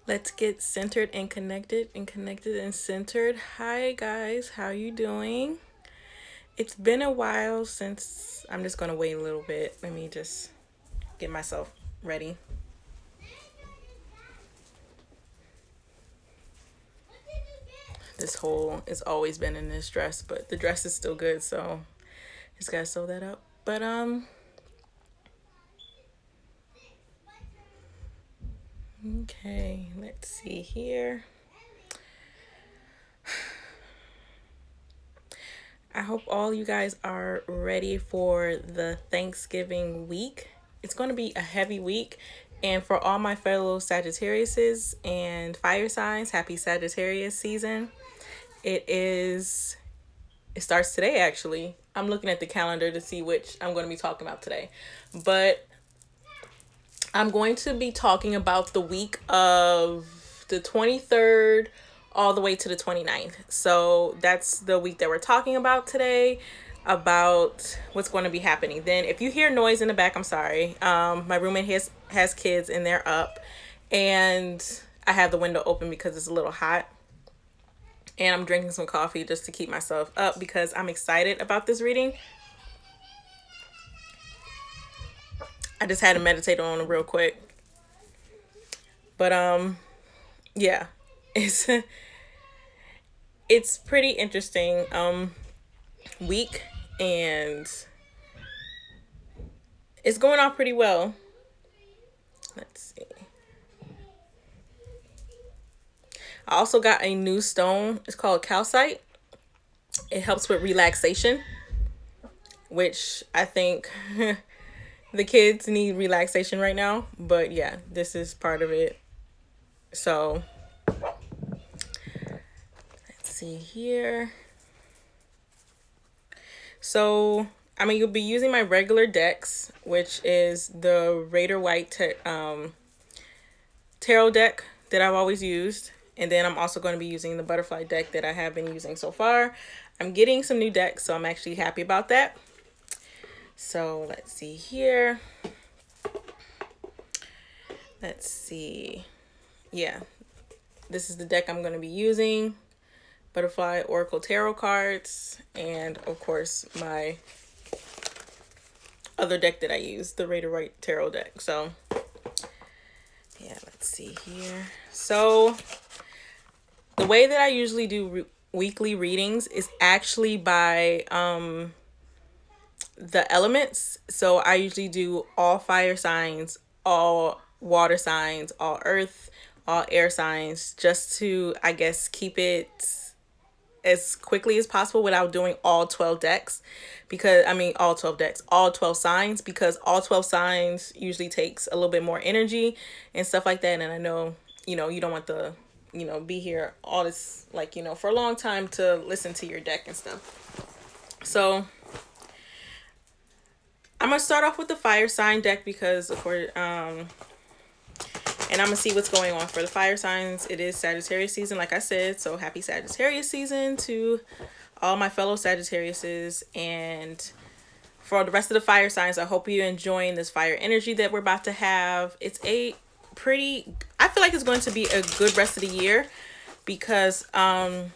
Let's get centered and connected and centered. Hi guys, how you doing? It's been a while since I'm just gonna wait a little bit. Let me just get myself ready. This whole it's always been in this dress, but the dress is still good, so just gotta sew that up. But okay, let's see here. I hope all you guys are ready for the Thanksgiving week. It's going to be a heavy week. And for all my fellow Sagittariuses and fire signs, happy Sagittarius season. It starts today actually. I'm looking at the calendar to see which I'm going to be talking about today. But I'm going to be talking about the week of the 23rd all the way to the 29th. So that's the week that we're talking about today, about what's going to be happening. Then if you hear noise in the back, I'm sorry. My roommate has kids and they're up, and I have the window open because it's a little hot. And I'm drinking some coffee just to keep myself up because I'm excited about this reading. I just had to meditate on it real quick. But yeah. It's it's pretty interesting week, and it's going on pretty well. Let's see. I also got a new stone. It's called calcite. It helps with relaxation, which I think the kids need relaxation right now. But yeah, this is part of it. So let's see here. So you'll be using my regular decks, which is the Raider White tarot deck that I've always used. And then I'm also going to be using the butterfly deck that I have been using so far. I'm getting some new decks, so I'm actually happy about that. So let's see here. Let's see. Yeah, this is the deck I'm going to be using. Butterfly Oracle Tarot cards, and of course my other deck that I use, the Raider White Tarot deck. So yeah, let's see here. So the way that I usually do weekly readings is actually by the elements. So I usually do all fire signs, all water signs, all earth, all air signs, just to, I guess, keep it as quickly as possible without doing all 12 decks, because all 12 decks, all 12 signs, because all 12 signs usually takes a little bit more energy and stuff like that. And I know, you don't want to, be here all this, for a long time to listen to your deck and stuff. So I'm going to start off with the fire sign deck because of course, and I'm going to see what's going on for the fire signs. It is Sagittarius season, like I said. So happy Sagittarius season to all my fellow Sagittariuses. And for the rest of the fire signs, I hope you're enjoying this fire energy that we're about to have. I feel like it's going to be a good rest of the year because it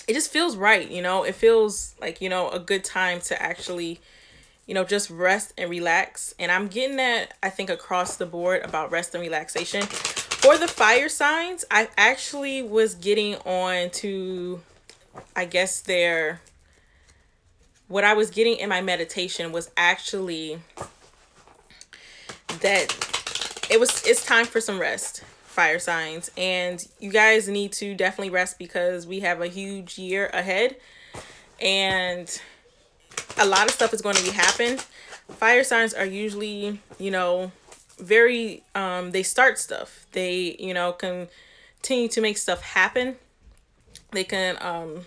just feels right. It feels like, a good time to actually just rest and relax. And I'm getting that, I think, across the board about rest and relaxation. For the fire signs, I actually was getting on to, I guess, what I was getting in my meditation was actually that it's time for some rest, fire signs. And you guys need to definitely rest because we have a huge year ahead. And a lot of stuff is going to be happening. Fire signs are usually, very, they start stuff. They, continue to make stuff happen. They can,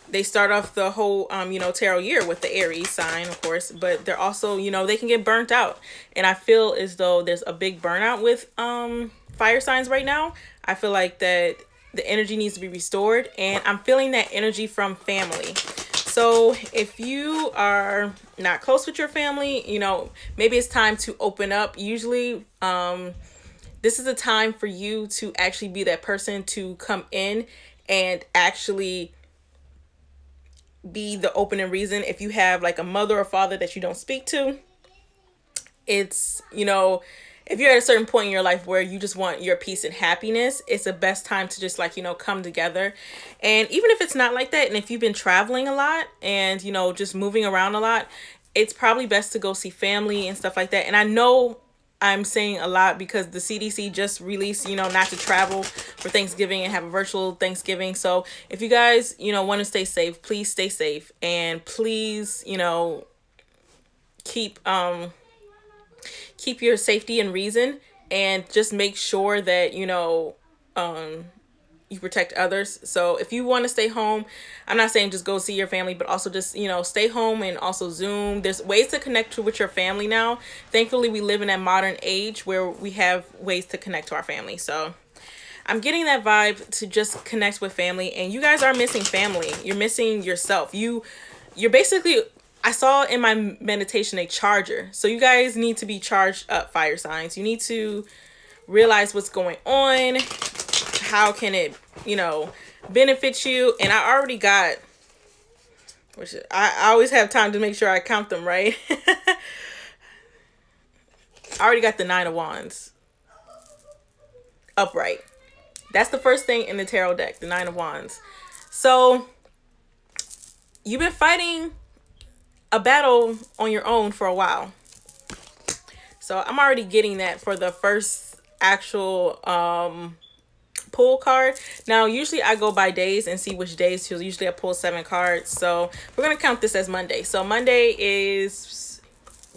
they start off the whole, tarot year with the Aries sign, of course, but they're also, they can get burnt out. And I feel as though there's a big burnout with, fire signs right now. I feel like that the energy needs to be restored, and I'm feeling that energy from family. So if you are not close with your family, maybe it's time to open up. Usually this is a time for you to actually be that person to come in and actually be the opening reason. If you have like a mother or father that you don't speak to, it's, you know, if you're at a certain point in your life where you just want your peace and happiness, it's the best time to just like, you know, come together. And even if it's not like that, and if you've been traveling a lot and, you know, just moving around a lot, it's probably best to go see family and stuff like that. And I know I'm saying a lot because the CDC just released, you know, not to travel for Thanksgiving and have a virtual Thanksgiving. So if you guys, you know, want to stay safe, please stay safe. And please, you know, keep your safety and reason, and just make sure that, you know, you protect others. So if you want to stay home, I'm not saying just go see your family, but also just, you know, stay home and also Zoom. There's ways to connect with your family now. Thankfully, we live in that modern age where we have ways to connect to our family. So I'm getting that vibe to just connect with family. And you guys are missing family. You're missing yourself. You're basically, I saw in my meditation a charger. So you guys need to be charged up, fire signs. You need to realize what's going on. How can it, you know, benefit you? And I already got, which I always have time to make sure I count them right. I already got the 9 of Wands upright. That's the first thing in the tarot deck, the 9 of Wands. So you've been fighting a battle on your own for a while. So I'm already getting that for the first actual pull card. Now usually I go by days and see which days, so usually I pull 7 cards. So we're gonna count this as Monday. So Monday is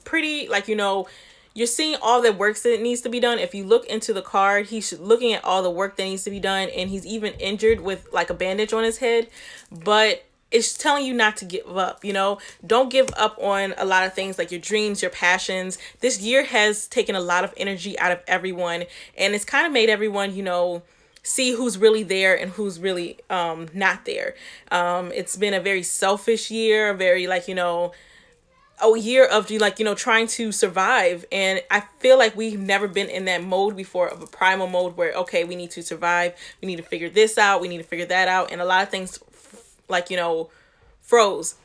pretty, like, you know, you're seeing all the work that needs to be done. If you look into the card, he's looking at all the work that needs to be done, and he's even injured with like a bandage on his head, but it's telling you not to give up. You know, don't give up on a lot of things, like your dreams, your passions. This year has taken a lot of energy out of everyone, and it's kind of made everyone, you know, see who's really there and who's really not there. It's been a very selfish year, very, like, you know, a year of, like, you know, trying to survive. And I feel like we've never been in that mode before, of a primal mode where, okay, we need to survive, we need to figure this out, we need to figure that out, and a lot of things, like, you know, froze.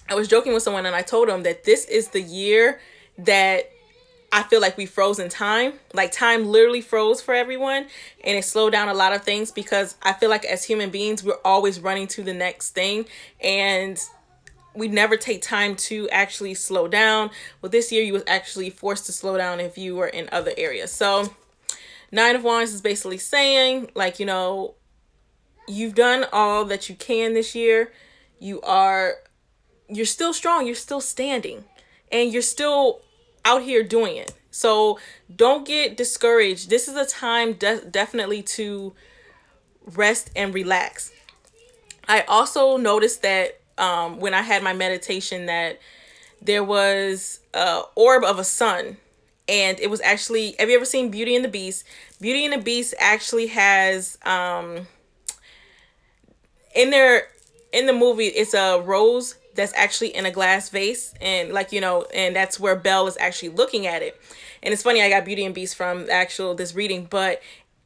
I was joking with someone and I told them that this is the year that I feel like we froze in time. Like, time literally froze for everyone, and it slowed down a lot of things, because I feel like as human beings, we're always running to the next thing, and we never take time to actually slow down. Well, this year you was actually forced to slow down if you were in other areas. So 9 of Wands is basically saying, like, you know, you've done all that you can this year. You're still strong. You're still standing, and you're still out here doing it. So don't get discouraged. This is a time definitely to rest and relax. I also noticed that when I had my meditation, that there was a orb of a sun, and it was actually, have you ever seen Beauty and the Beast? Beauty and the Beast actually has in the movie, it's a rose that's actually in a glass vase, and, like, you know, and that's where Belle is actually looking at it. And it's funny, I got Beauty and Beast from this reading, but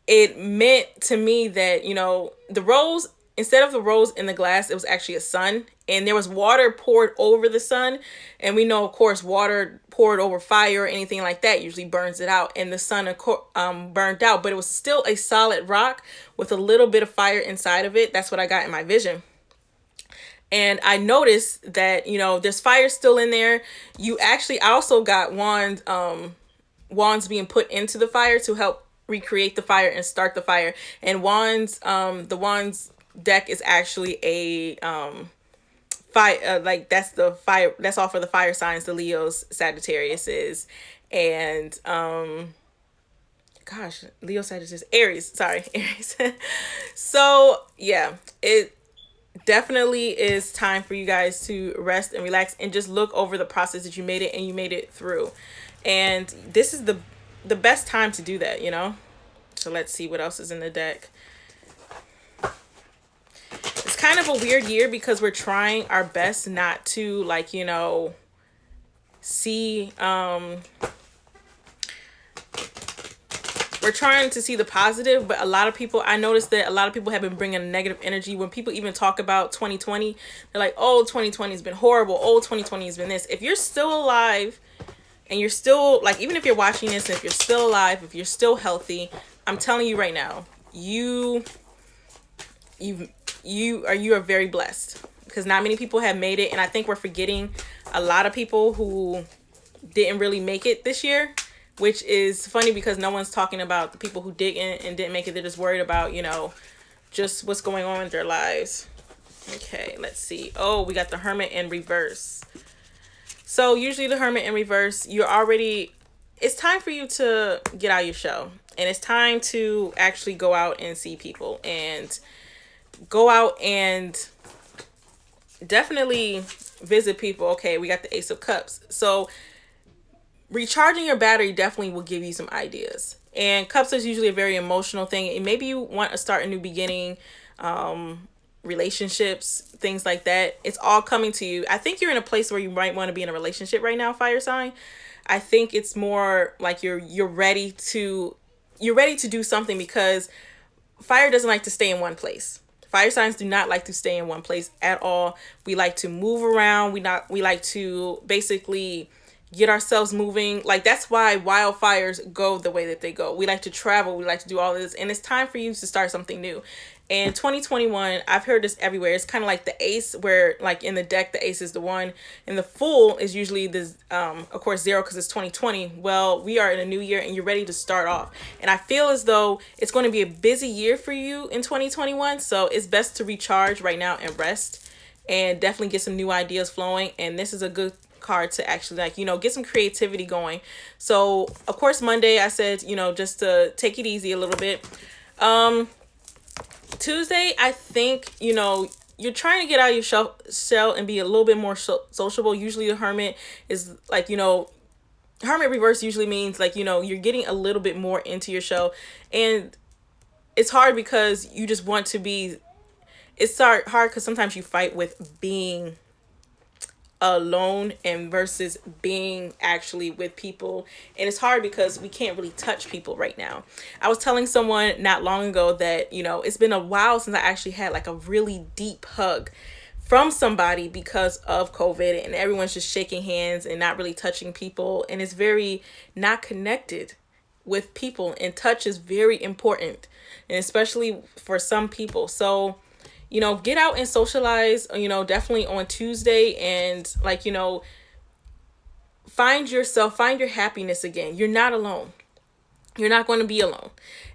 it meant to me that, you know, the rose, instead of the rose in the glass, it was actually a sun, and there was water poured over the sun. And we know, of course, water poured over fire or anything like that usually burns it out, and the sun burned out, but it was still a solid rock with a little bit of fire inside of it. That's what I got in my vision. And I noticed that, you know, there's fire still in there. I also got wands being put into the fire to help recreate the fire and start the fire. And the wands deck is actually a fire, like, that's the fire, that's all for the fire signs, the Leos, Sagittariuses, and Leo, Sagittarius, Aries. So yeah, it definitely is time for you guys to rest and relax and just look over the process that you made it, and you made it through. And this is the best time to do that, you know? So let's see what else is in the deck. It's kind of a weird year because we're trying our best not to, like, you know, see we're trying to see the positive, but a lot of people, I noticed that a lot of people have been bringing negative energy. When people even talk about 2020, they're like, oh, 2020 has been horrible. Oh, 2020 has been this. If you're still alive and you're still, like, even if you're watching this, if you're still alive, if you're still healthy, I'm telling you right now, you are very blessed, because not many people have made it. And I think we're forgetting a lot of people who didn't really make it this year, which is funny because no one's talking about the people who didn't make it. They're just worried about, just what's going on in their lives. Okay, let's see. Oh, we got the Hermit in reverse. So usually the Hermit in reverse, it's time for you to get out of your shell. And it's time to actually go out and see people and go out and definitely visit people. Okay, we got the Ace of Cups. So recharging your battery definitely will give you some ideas. And Cups is usually a very emotional thing. And maybe you want to start a new beginning, relationships, things like that. It's all coming to you. I think you're in a place where you might want to be in a relationship right now, fire sign. I think it's more like you're ready to do something, because fire doesn't like to stay in one place. Fire signs do not like to stay in one place at all. We like to move around. We like to basically get ourselves moving. Like, that's why wildfires go the way that they go. We like to travel. We like to do all this. And it's time for you to start something new. And 2021, I've heard this everywhere. It's kind of like the ace, where like in the deck, the ace is the one, and the fool is usually this, of course, 0, because it's 2020. Well, we are in a new year and you're ready to start off. And I feel as though it's going to be a busy year for you in 2021. So it's best to recharge right now and rest, and definitely get some new ideas flowing. And this is a good card to actually, get some creativity going. So of course, Monday I said, just to take it easy a little bit. Tuesday, I think, you're trying to get out of your shell and be a little bit more sociable. Usually the Hermit is like, Hermit reverse usually means like, you're getting a little bit more into your shell. And it's hard because you just want to be, it's hard because sometimes you fight with being alone and versus being actually with people. And it's hard because we can't really touch people right now. I was telling someone not long ago that, it's been a while since I actually had like a really deep hug from somebody because of COVID, and everyone's just shaking hands and not really touching people. And it's very not connected with people, and touch is very important, and especially for some people. So get out and socialize, definitely on Tuesday, and find your happiness again. You're not alone. You're not going to be alone.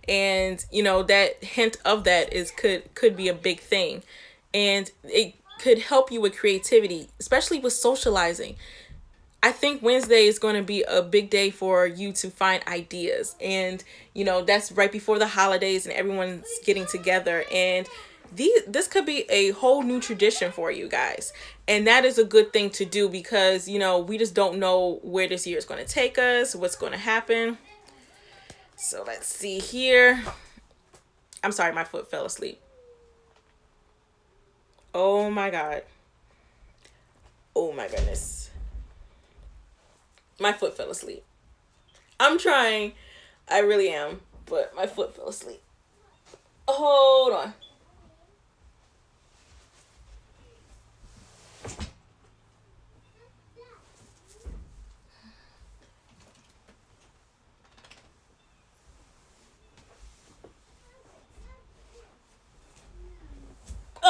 And, that hint of that could be a big thing. And it could help you with creativity, especially with socializing. I think Wednesday is going to be a big day for you to find ideas. And, that's right before the holidays and everyone's getting together. And this could be a whole new tradition for you guys. And that is a good thing to do, because, we just don't know where this year is going to take us, what's going to happen. So let's see here. I'm sorry, my foot fell asleep. Oh my God. Oh my goodness. My foot fell asleep. I'm trying. I really am. But my foot fell asleep. Hold on.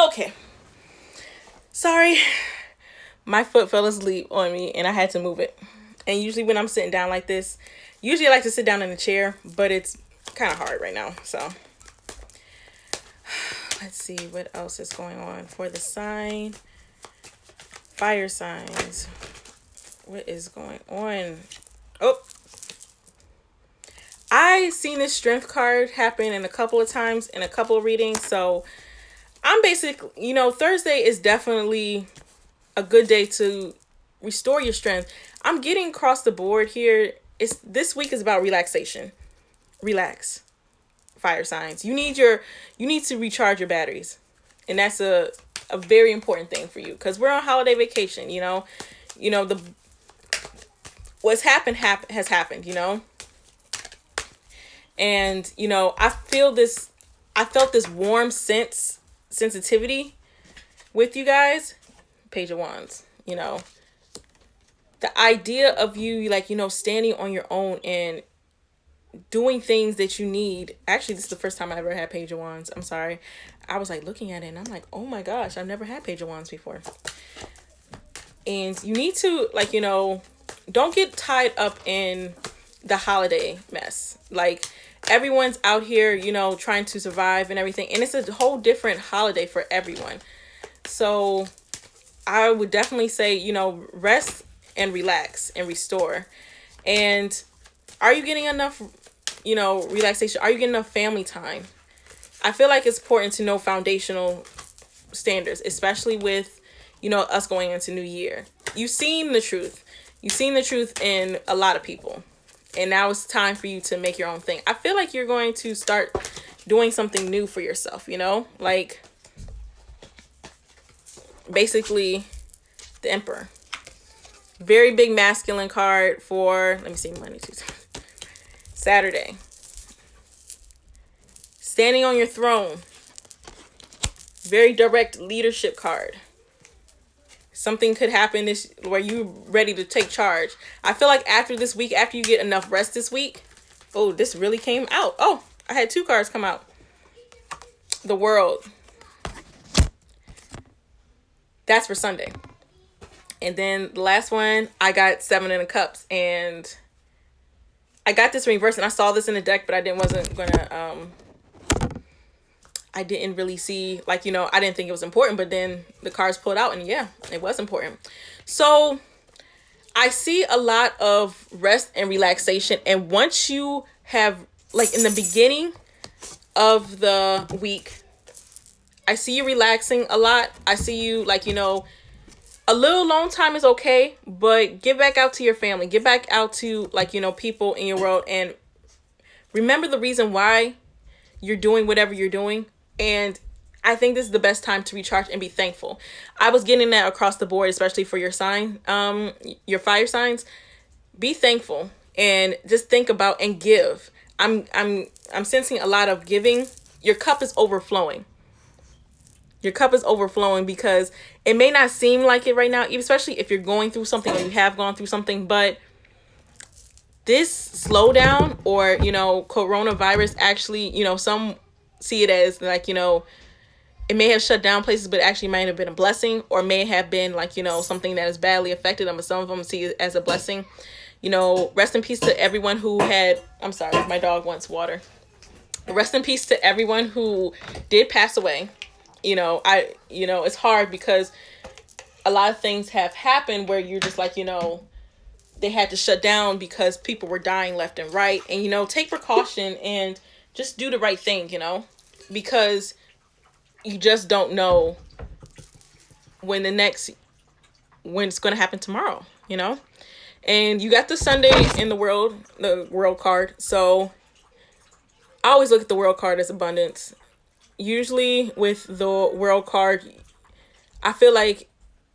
Okay. Sorry. My foot fell asleep on me and I had to move it. And usually when I'm sitting down like this, I like to sit down in a chair, but it's kind of hard right now. So let's see what else is going on for the sign. Fire signs. What is going on? Oh, I seen this strength card happen in a couple of times in a couple of readings. So I'm basically, Thursday is definitely a good day to restore your strength. I'm getting across the board here. This week is about relaxation. Relax, fire signs. You need to recharge your batteries. And that's a very important thing for you, because we're on holiday vacation, what's happened has happened, And, you know, I felt this warm sensitivity with you guys. Page of Wands, you know, the idea of you, like, you know, standing on your own and doing things that you need. Actually, this is the first time I ever had Page of Wands. I'm sorry. I was like looking at it and I'm like, oh my gosh, I've never had Page of Wands before. And you need to, like, you know, don't get tied up in the holiday mess. Like, everyone's out here, you know, trying to survive and everything. And it's a whole different holiday for everyone. So I would definitely say, you know, rest and relax and restore. And are you getting enough, you know, relaxation? Are you getting enough family time? I feel like it's important to know foundational standards, especially with, you know, us going into New Year. You've seen the truth. You've seen the truth in a lot of people. And now it's time for you to make your own thing. I feel like you're going to start doing something new for yourself, you know? Like, basically, the Emperor. Very big masculine card for, let me see, Monday, Tuesday, Saturday. Standing on your throne. Very direct leadership card. Something could happen this where you ready to take charge. I feel like after this week, after you get enough rest this week. Oh, this really came out. Oh, I had 2 cards come out. The World. That's for Sunday. And then the last one, I got 7 of Cups. And I got this in reverse. And I saw this in the deck, but I wasn't going to... I didn't really see, like, you know, I didn't think it was important, but then the cards pulled out and yeah, it was important. So I see a lot of rest and relaxation. And once you have, like, in the beginning of the week, I see you relaxing a lot. I see you, like, you know, a little alone time is okay, but get back out to your family. Get back out to, like, you know, people in your world and remember the reason why you're doing whatever you're doing. And I think this is the best time to recharge and be thankful. I was getting that across the board, especially for your sign, your fire signs. Be thankful and just think about and give. I'm sensing a lot of giving. Your cup is overflowing. Your cup is overflowing because it may not seem like it right now, especially if you're going through something or you have gone through something, but this slowdown or, you know, coronavirus actually, you know, some see it as, like, you know, it may have shut down places, but actually might have been a blessing, or may have been, like, you know, something that is badly affected them, but some of them see it as a blessing. You know, rest in peace to everyone who had, I'm sorry, my dog wants water. Rest in peace to everyone who did pass away. You know, it's hard because a lot of things have happened where you're just like, you know, they had to shut down because people were dying left and right. And, you know, take precaution and just do the right thing, you know, because you just don't know when it's going to happen tomorrow, you know. And you got the Sunday in the world card. So I always look at the world card as abundance. Usually with the world card, I feel like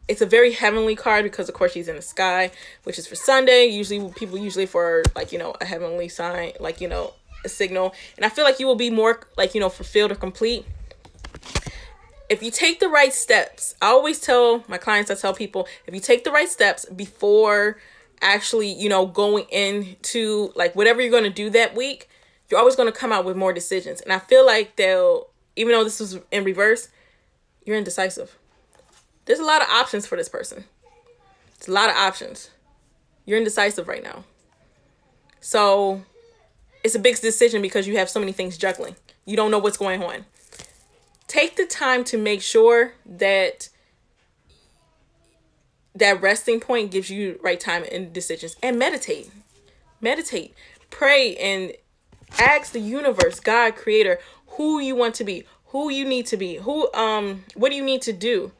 it's a very heavenly card because, of course, she's in the sky, which is for Sunday. Usually for, like, you know, a heavenly sign, like, you know, a signal. And I feel like you will be more, like, you know, fulfilled or complete if you take the right steps. I always tell my clients, I tell people, if you take the right steps before actually, you know, going into, like, whatever you're going to do that week, you're always going to come out with more decisions. And I feel like even though this was in reverse, you're indecisive. There's a lot of options for this person. It's a lot of options. You're indecisive right now. So it's a big decision because you have so many things juggling. You don't know what's going on. Take the time to make sure that resting point gives you right time and decisions. And meditate. Pray and ask the universe, God, creator, who you want to be, who you need to be, what do you need to do,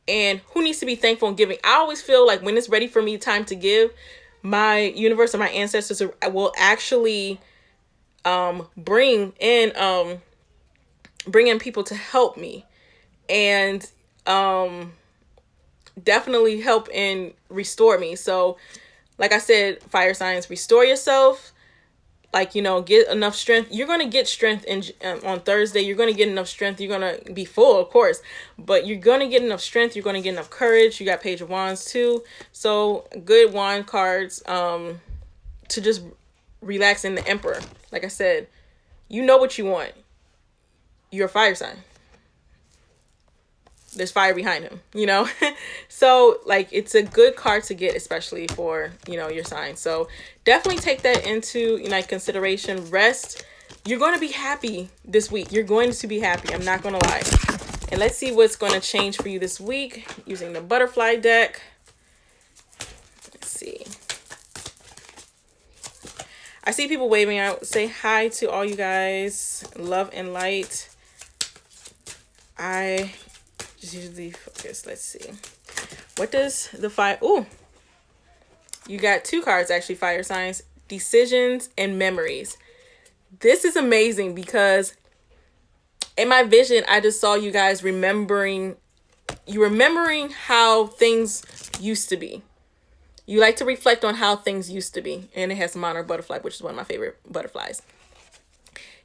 and who needs to be thankful and giving. I always feel like when it's ready for me, time to give, my universe and my ancestors will actually bring in people to help me and definitely help and restore me. So like I said, fire signs, restore yourself, like, you know, get enough strength. You're going to get strength on Thursday. You're going to get enough strength. You're going to be full, of course, but you're going to get enough strength. You're going to get enough courage. You got Page of Wands too. So good wand cards to just relax in. The Emperor. Like I said, you know what you want. You're a fire sign. There's fire behind him, you know. So like, it's a good card to get, especially for, you know, your sign. So definitely take that into, you know, consideration. Rest. You're going to be happy this week. You're going to be happy, I'm not going to lie. And let's see what's going to change for you this week using the butterfly deck. Let's see. I see people waving out. Say hi to all you guys. Love and light. I just usually focus. Let's see. What does the fire... Ooh. You got two cards, actually, fire signs. Decisions and memories. This is amazing because in my vision, I just saw you guys remembering... You're remembering how things used to be. You like to reflect on how things used to be. And it has monarch butterfly, which is one of my favorite butterflies.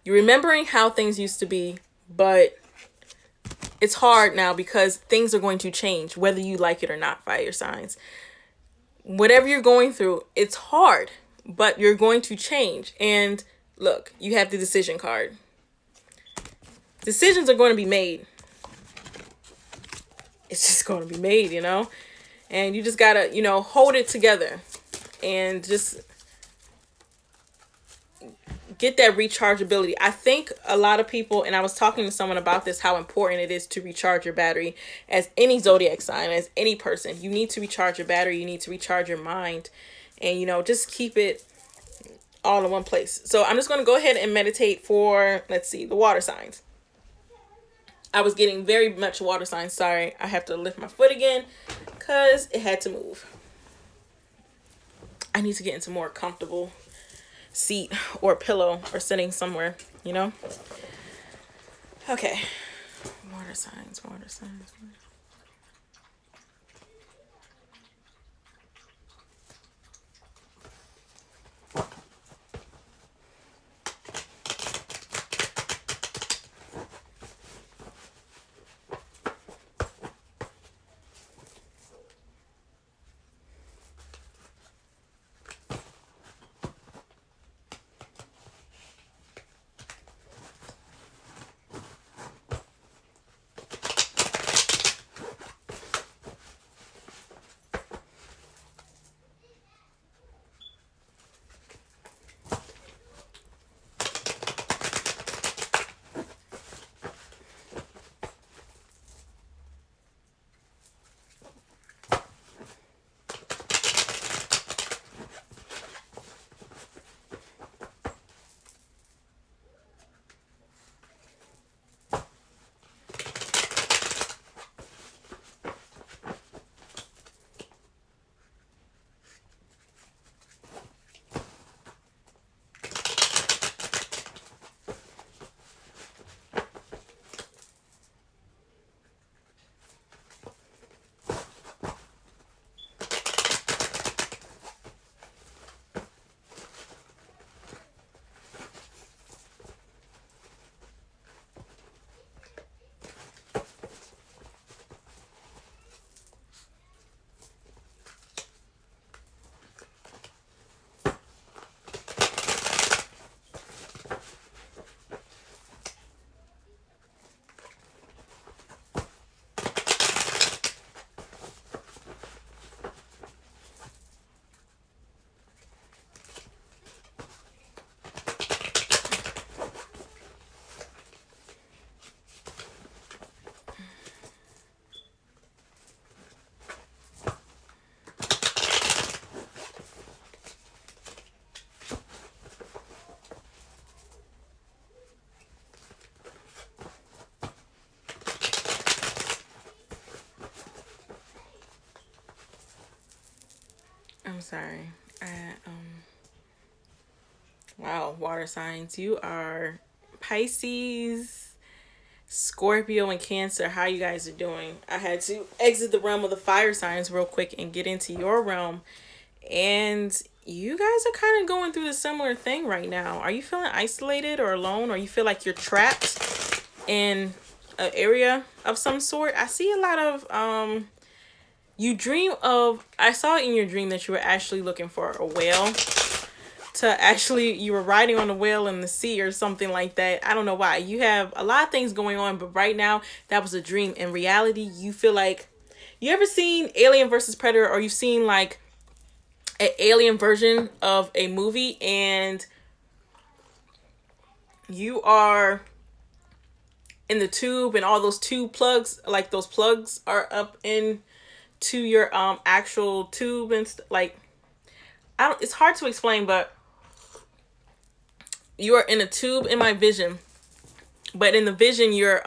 You're remembering how things used to be, but... it's hard now because things are going to change, whether you like it or not, fire signs. Whatever you're going through, it's hard, but you're going to change. And look, you have the decision card. Decisions are going to be made. It's just going to be made, you know? And you just got to, you know, hold it together and just get that rechargeability. I think a lot of people, and I was talking to someone about this, how important it is to recharge your battery. As any zodiac sign, as any person, you need to recharge your battery. You need to recharge your mind, and, you know, just keep it all in one place. So I'm just going to go ahead and meditate for, let's see, the water signs. I was getting very much water signs. Sorry, I have to lift my foot again because it had to move. I need to get into more comfortable seat or pillow or sitting somewhere, you know. Okay, water signs. I'm sorry. Wow, water signs. You are Pisces, Scorpio, and Cancer. How you guys are doing? I had to exit the realm of the fire signs real quick and get into your realm. And you guys are kind of going through a similar thing right now. Are you feeling isolated or alone, or you feel like you're trapped in an area of some sort? I see a lot of you dream of, I saw in your dream that you were actually looking for a whale to actually, you were riding on a whale in the sea or something like that. I don't know why. You have a lot of things going on, but right now that was a dream. In reality, you feel like, you ever seen Alien versus Predator, or you've seen like an alien version of a movie, and you are in the tube and all those tube plugs, like those plugs are up into your actual tube and like, I don't, it's hard to explain, but you are in a tube in my vision. But in the vision, you're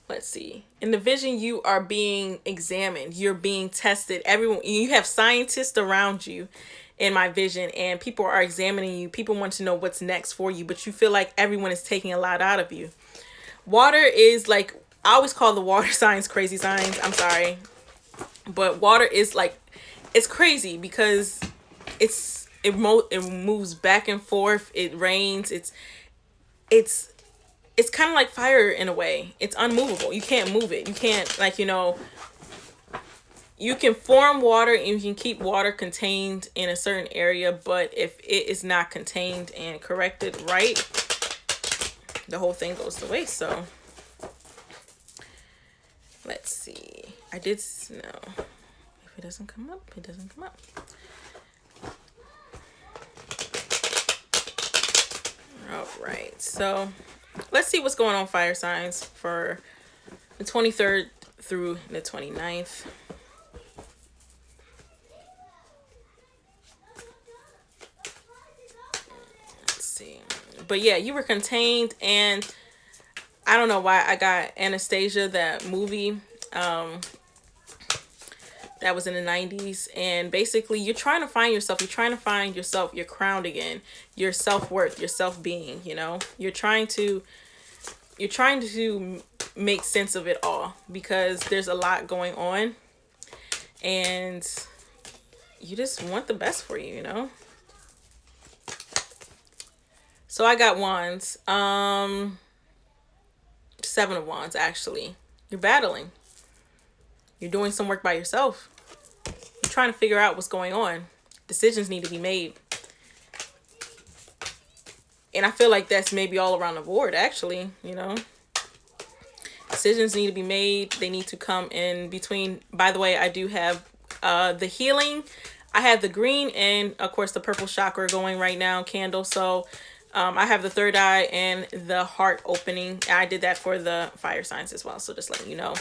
let's see. In the vision, you are being examined. You're being tested. Everyone, you have scientists around you in my vision, and people are examining you. People want to know what's next for you, but you feel like everyone is taking a lot out of you. Water is like, I always call the water signs crazy signs. I'm sorry. But water is like, it's crazy because it moves back and forth. It rains. It's kind of like fire in a way. It's unmovable. You can't move it. You can't, like, you know, you can form water and you can keep water contained in a certain area, but if it is not contained and corrected right, the whole thing goes to waste. So let's see. I did no. If it doesn't come up, it doesn't come up. All right. So let's see what's going on, fire signs, for the 23rd through the 29th. Let's see. But yeah, you were contained, and I don't know why I got Anastasia, that movie that was in the 90s, and basically you're trying to find yourself. You're trying to find yourself, your crown again, your self-worth, your self-being, you know. You're trying to make sense of it all because there's a lot going on, and you just want the best for you, you know. So I got wands, 7 of wands actually. You're battling. You're doing some work by yourself. You're trying to figure out what's going on. Decisions need to be made. And I feel like that's maybe all around the board, actually, you know. Decisions need to be made. They need to come in between. By the way, I do have the healing. I have the green and, of course, the purple chakra going right now, candle. So I have the third eye and the heart opening. I did that for the fire signs as well. So just letting you know.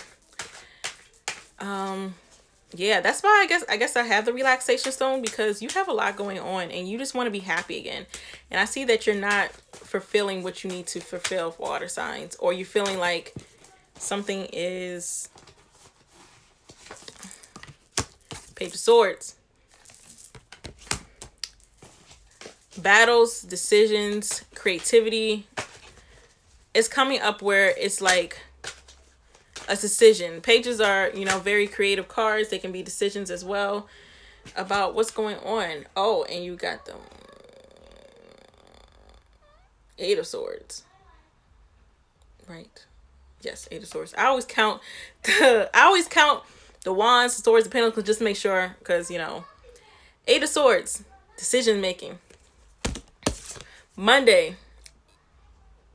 Yeah, that's why I guess I have the relaxation stone, because you have a lot going on and you just want to be happy again. And I see that you're not fulfilling what you need to fulfill, water signs, or you're feeling like something is Page of Swords. Battles, decisions, creativity. It's coming up where it's like a decision. Pages are, you know, very creative cards. They can be decisions as well about what's going on. Oh, and you got the 8 of Swords. Right. Yes, 8 of Swords. I always count the wands, the swords, the pentacles, just to make sure, because, you know, 8 of Swords, decision making. Monday,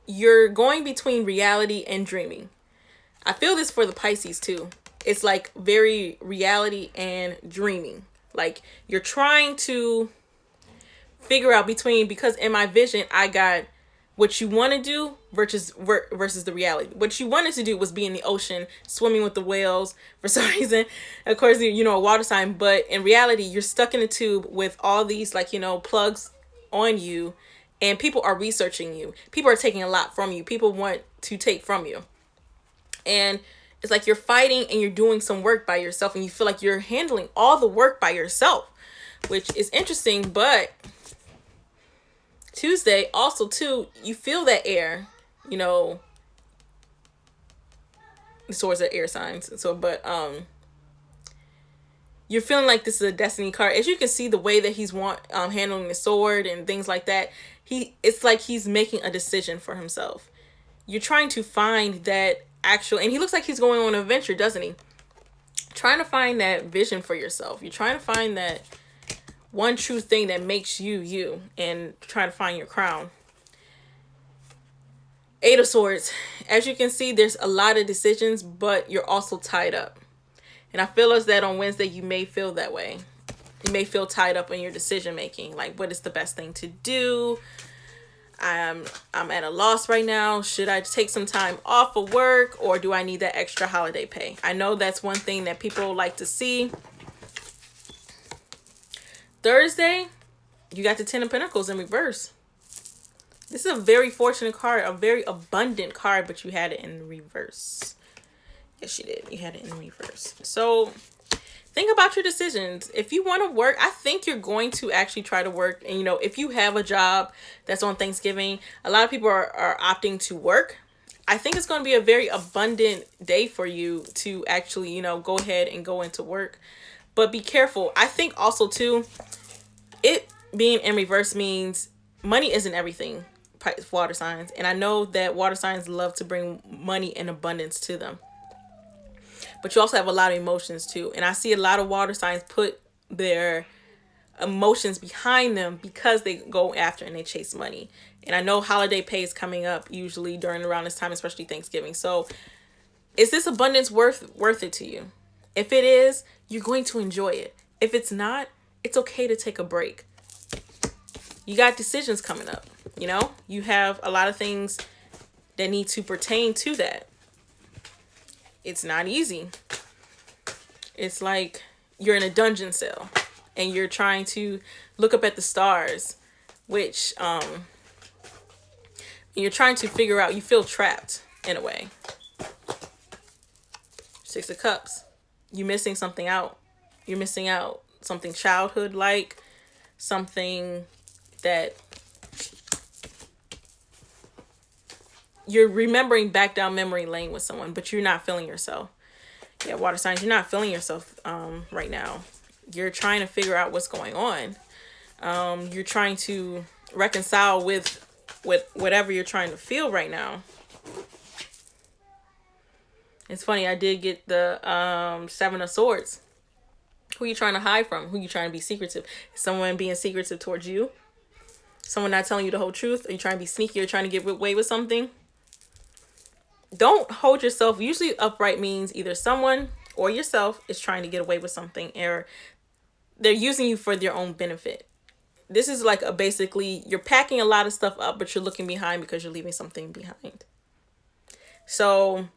you're going between reality and dreaming. I feel this for the Pisces too. It's like very reality and dreaming. Like you're trying to figure out between, because in my vision, I got what you want to do versus the reality. What you wanted to do was be in the ocean, swimming with the whales for some reason. Of course, you know, a water sign, but in reality, you're stuck in a tube with all these, like, you know, plugs on you, and people are researching you. People are taking a lot from you. People want to take from you. And it's like you're fighting and you're doing some work by yourself, and you feel like you're handling all the work by yourself, which is interesting. But Tuesday also too, you feel that air, you know, the swords are air signs. So, but You're feeling like this is a destiny card. As you can see, the way that he's handling the sword and things like that, it's like he's making a decision for himself. You're trying to find that actual, and he looks like he's going on an adventure, doesn't he? Trying to find that vision for yourself. You're trying to find that one true thing that makes you you, and trying to find your crown. Eight of Swords. As you can see, there's a lot of decisions, but you're also tied up. And I feel as that on Wednesday, you may feel that way. You may feel tied up in your decision making. Like, what is the best thing to do? I'm at a loss right now. Should I take some time off of work, or do I need that extra holiday pay? I know that's one thing that people like to see. Thursday, you got the Ten of Pentacles in reverse. This is a very fortunate card, a very abundant card, but you had it in reverse. Yes, you did. You had it in reverse. So think about your decisions. If you want to work, I think you're going to actually try to work. And, you know, if you have a job that's on Thanksgiving, a lot of people are opting to work. I think it's going to be a very abundant day for you to actually, you know, go ahead and go into work. But be careful. I think also, too, it being in reverse means money isn't everything, water signs. And I know that water signs love to bring money in abundance to them. But you also have a lot of emotions too. And I see a lot of water signs put their emotions behind them because they go after and they chase money. And I know holiday pay is coming up usually around this time, especially Thanksgiving. So is this abundance worth it to you? If it is, you're going to enjoy it. If it's not, it's okay to take a break. You got decisions coming up, you know? You have a lot of things that need to pertain to that. It's not easy. It's like you're in a dungeon cell and you're trying to look up at the stars, which you're trying to figure out, you feel trapped in a way. Six of Cups. You're missing something out. You're missing out something childhood-like, something that you're remembering back down memory lane with someone, but you're not feeling yourself. Yeah, water signs, you're not feeling yourself right now. You're trying to figure out what's going on. You're trying to reconcile with whatever you're trying to feel right now. It's funny, I did get the Seven of Swords. Who are you trying to hide from? Who are you trying to be secretive? Is someone being secretive towards you? Someone not telling you the whole truth? Are you trying to be sneaky or trying to get away with something? Don't hold yourself. Usually upright means either someone or yourself is trying to get away with something, or they're using you for their own benefit. This is like basically you're packing a lot of stuff up, but you're looking behind because you're leaving something behind. So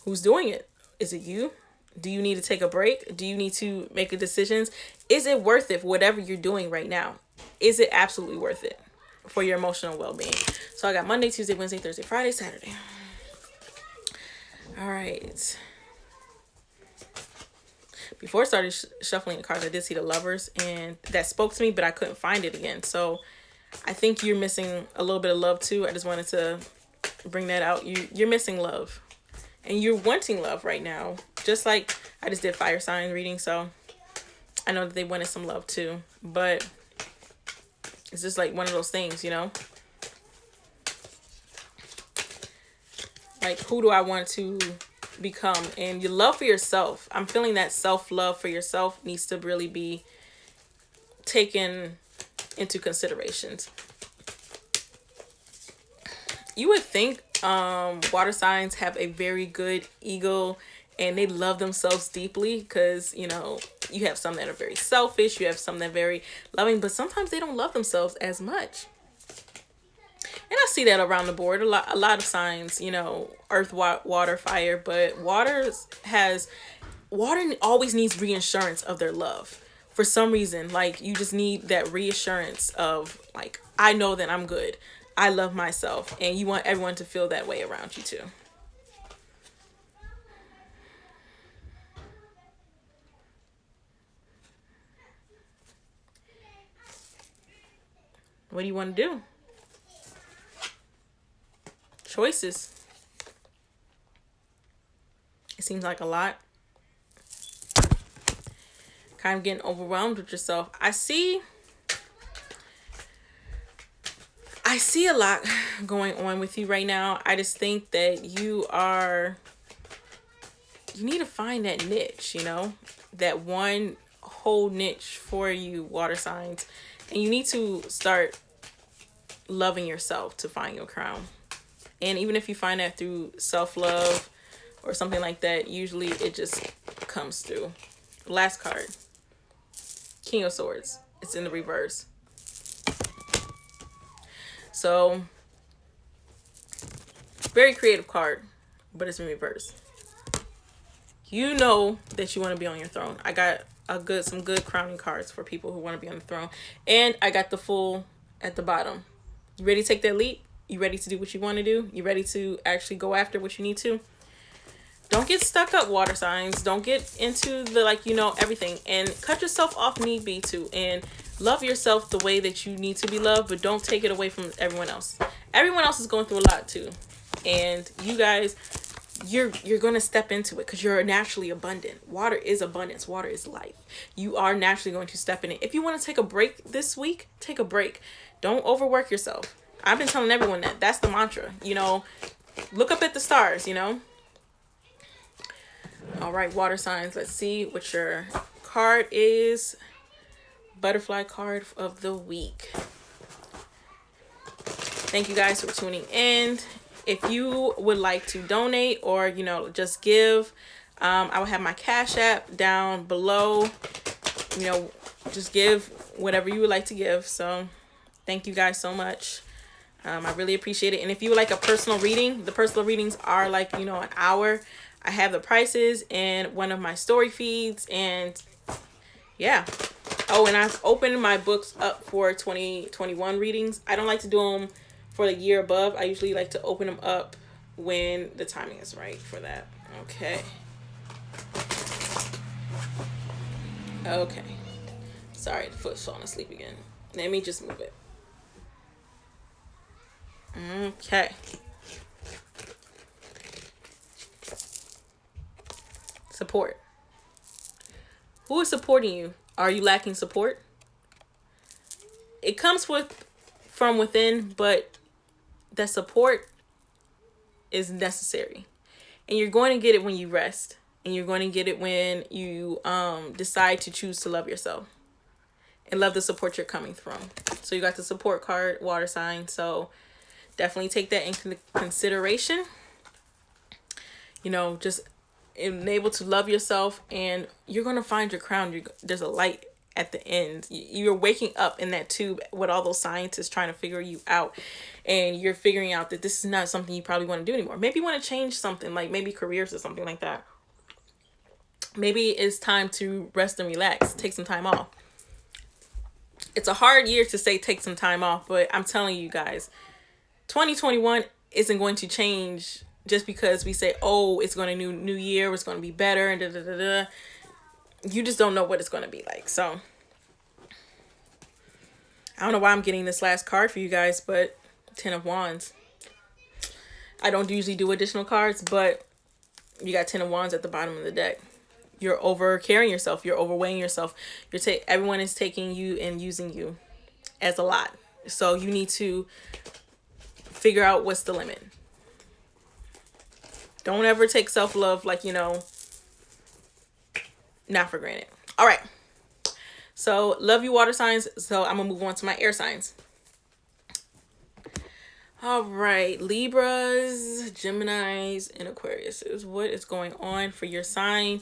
who's doing it? Is it you? Do you need to take a break? Do you need to make a decision? Is it worth it, whatever you're doing right now? Is it absolutely worth it for your emotional well-being? So I got Monday, Tuesday, Wednesday, Thursday, Friday, Saturday. All right. Before I started shuffling the cards, I did see the Lovers, and that spoke to me, but I couldn't find it again. So I think you're missing a little bit of love too. I just wanted to bring that out. You're missing love, and you're wanting love right now. Just like I just did fire sign reading, so I know that they wanted some love too. But it's just like one of those things, you know? Like, who do I want to become? And your love for yourself. I'm feeling that self-love for yourself needs to really be taken into considerations. You would think water signs have a very good ego and they love themselves deeply because, you know, you have some that are very selfish. You have some that are very loving, but sometimes they don't love themselves as much. And I see that around the board. A lot of signs, you know, earth, water, fire, but water always needs reassurance of their love. For some reason, like, you just need that reassurance of, like, I know that I'm good. I love myself. And you want everyone to feel that way around you too. What do you want to do? Choices. It seems like a lot. kind of getting overwhelmed with yourself. I see a lot going on with you right now. I just think that you need to find that niche, you know, that one whole niche for you, water signs. And you need to start loving yourself to find your crown. And even if you find that through self-love or something like that, usually it just comes through. Last card, King of Swords. It's in the reverse. So, very creative card, but it's in reverse. You know that you want to be on your throne. I got some good crowning cards for people who want to be on the throne. And I got the Fool at the bottom. You ready to take that leap? You ready to do what you want to do? You ready to actually go after what you need to? Don't get stuck up, water signs. Don't get into the, like, you know, everything. And cut yourself off need be to. And love yourself the way that you need to be loved, but don't take it away from everyone else. Everyone else is going through a lot too. And you guys, you're going to step into it because you're naturally abundant. Water is abundance. Water is life. You are naturally going to step in it. If you want to take a break this week, take a break. Don't overwork yourself. I've been telling everyone that. That's the mantra. You know, look up at the stars, you know. All right, water signs. Let's see what your card is. Butterfly card of the week. Thank you guys for tuning in. If you would like to donate or, you know, just give, I will have my Cash App down below. You know, just give whatever you would like to give. So thank you guys so much. I really appreciate it. And if you would like a personal reading, the personal readings are like, you know, an hour. I have the prices in one of my story feeds, and yeah. Oh, and I've opened my books up for 2021 readings. I don't like to do them for the year above. I usually like to open them up when the timing is right for that. Okay. Okay. Sorry, the foot's falling asleep again. Let me just move it. Okay. Support. Who is supporting you? Are you lacking support? It comes from within, but that support is necessary. And you're going to get it when you rest. And you're going to get it when you decide to choose to love yourself. And love the support you're coming from. So you got the support card, water sign. So definitely take that into consideration. You know, just able to love yourself, and you're going to find your crown. There's a light at the end. You're waking up in that tube with all those scientists trying to figure you out, and you're figuring out that this is not something you probably want to do anymore. Maybe you want to change something, like maybe careers or something like that. Maybe it's time to rest and relax, take some time off. It's a hard year to say take some time off, but I'm telling you guys, 2021 isn't going to change just because we say, oh, it's going to new year, it's going to be better, and da da da da. You just don't know what it's going to be like. So I don't know why I'm getting this last card for you guys, but 10 of Wands. I don't usually do additional cards, but you got 10 of Wands at the bottom of the deck. You're over carrying yourself. You're overweighing yourself. Everyone is taking you and using you as a lot. So you need to figure out what's the limit. Don't ever take self-love, like, you know, not for granted. All right. So love you, water signs. So I'm going to move on to my air signs. All right. Libras, Geminis, and Aquarius. What is going on for your sign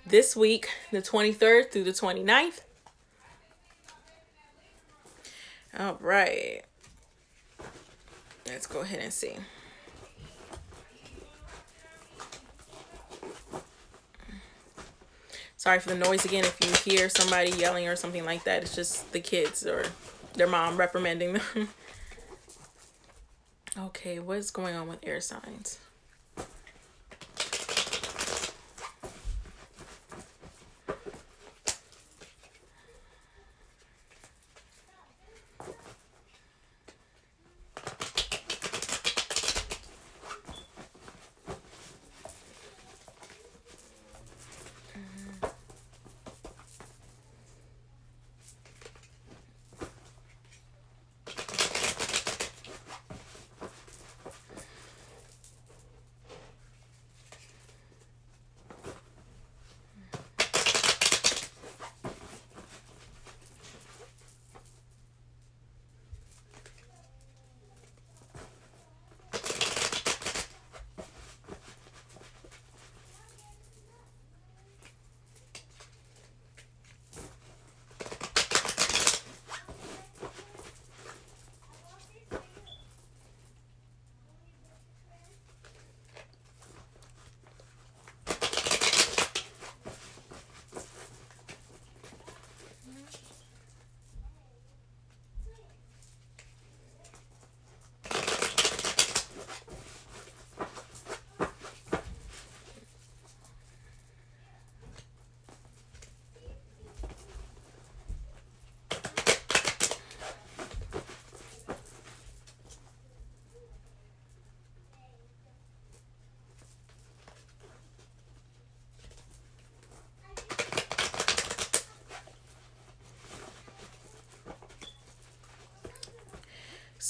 this week, the 23rd through the 29th? All right. Let's go ahead and see. Sorry for the noise again. If you hear somebody yelling or something like that, it's just the kids or their mom reprimanding them. Okay, what's going on with air signs?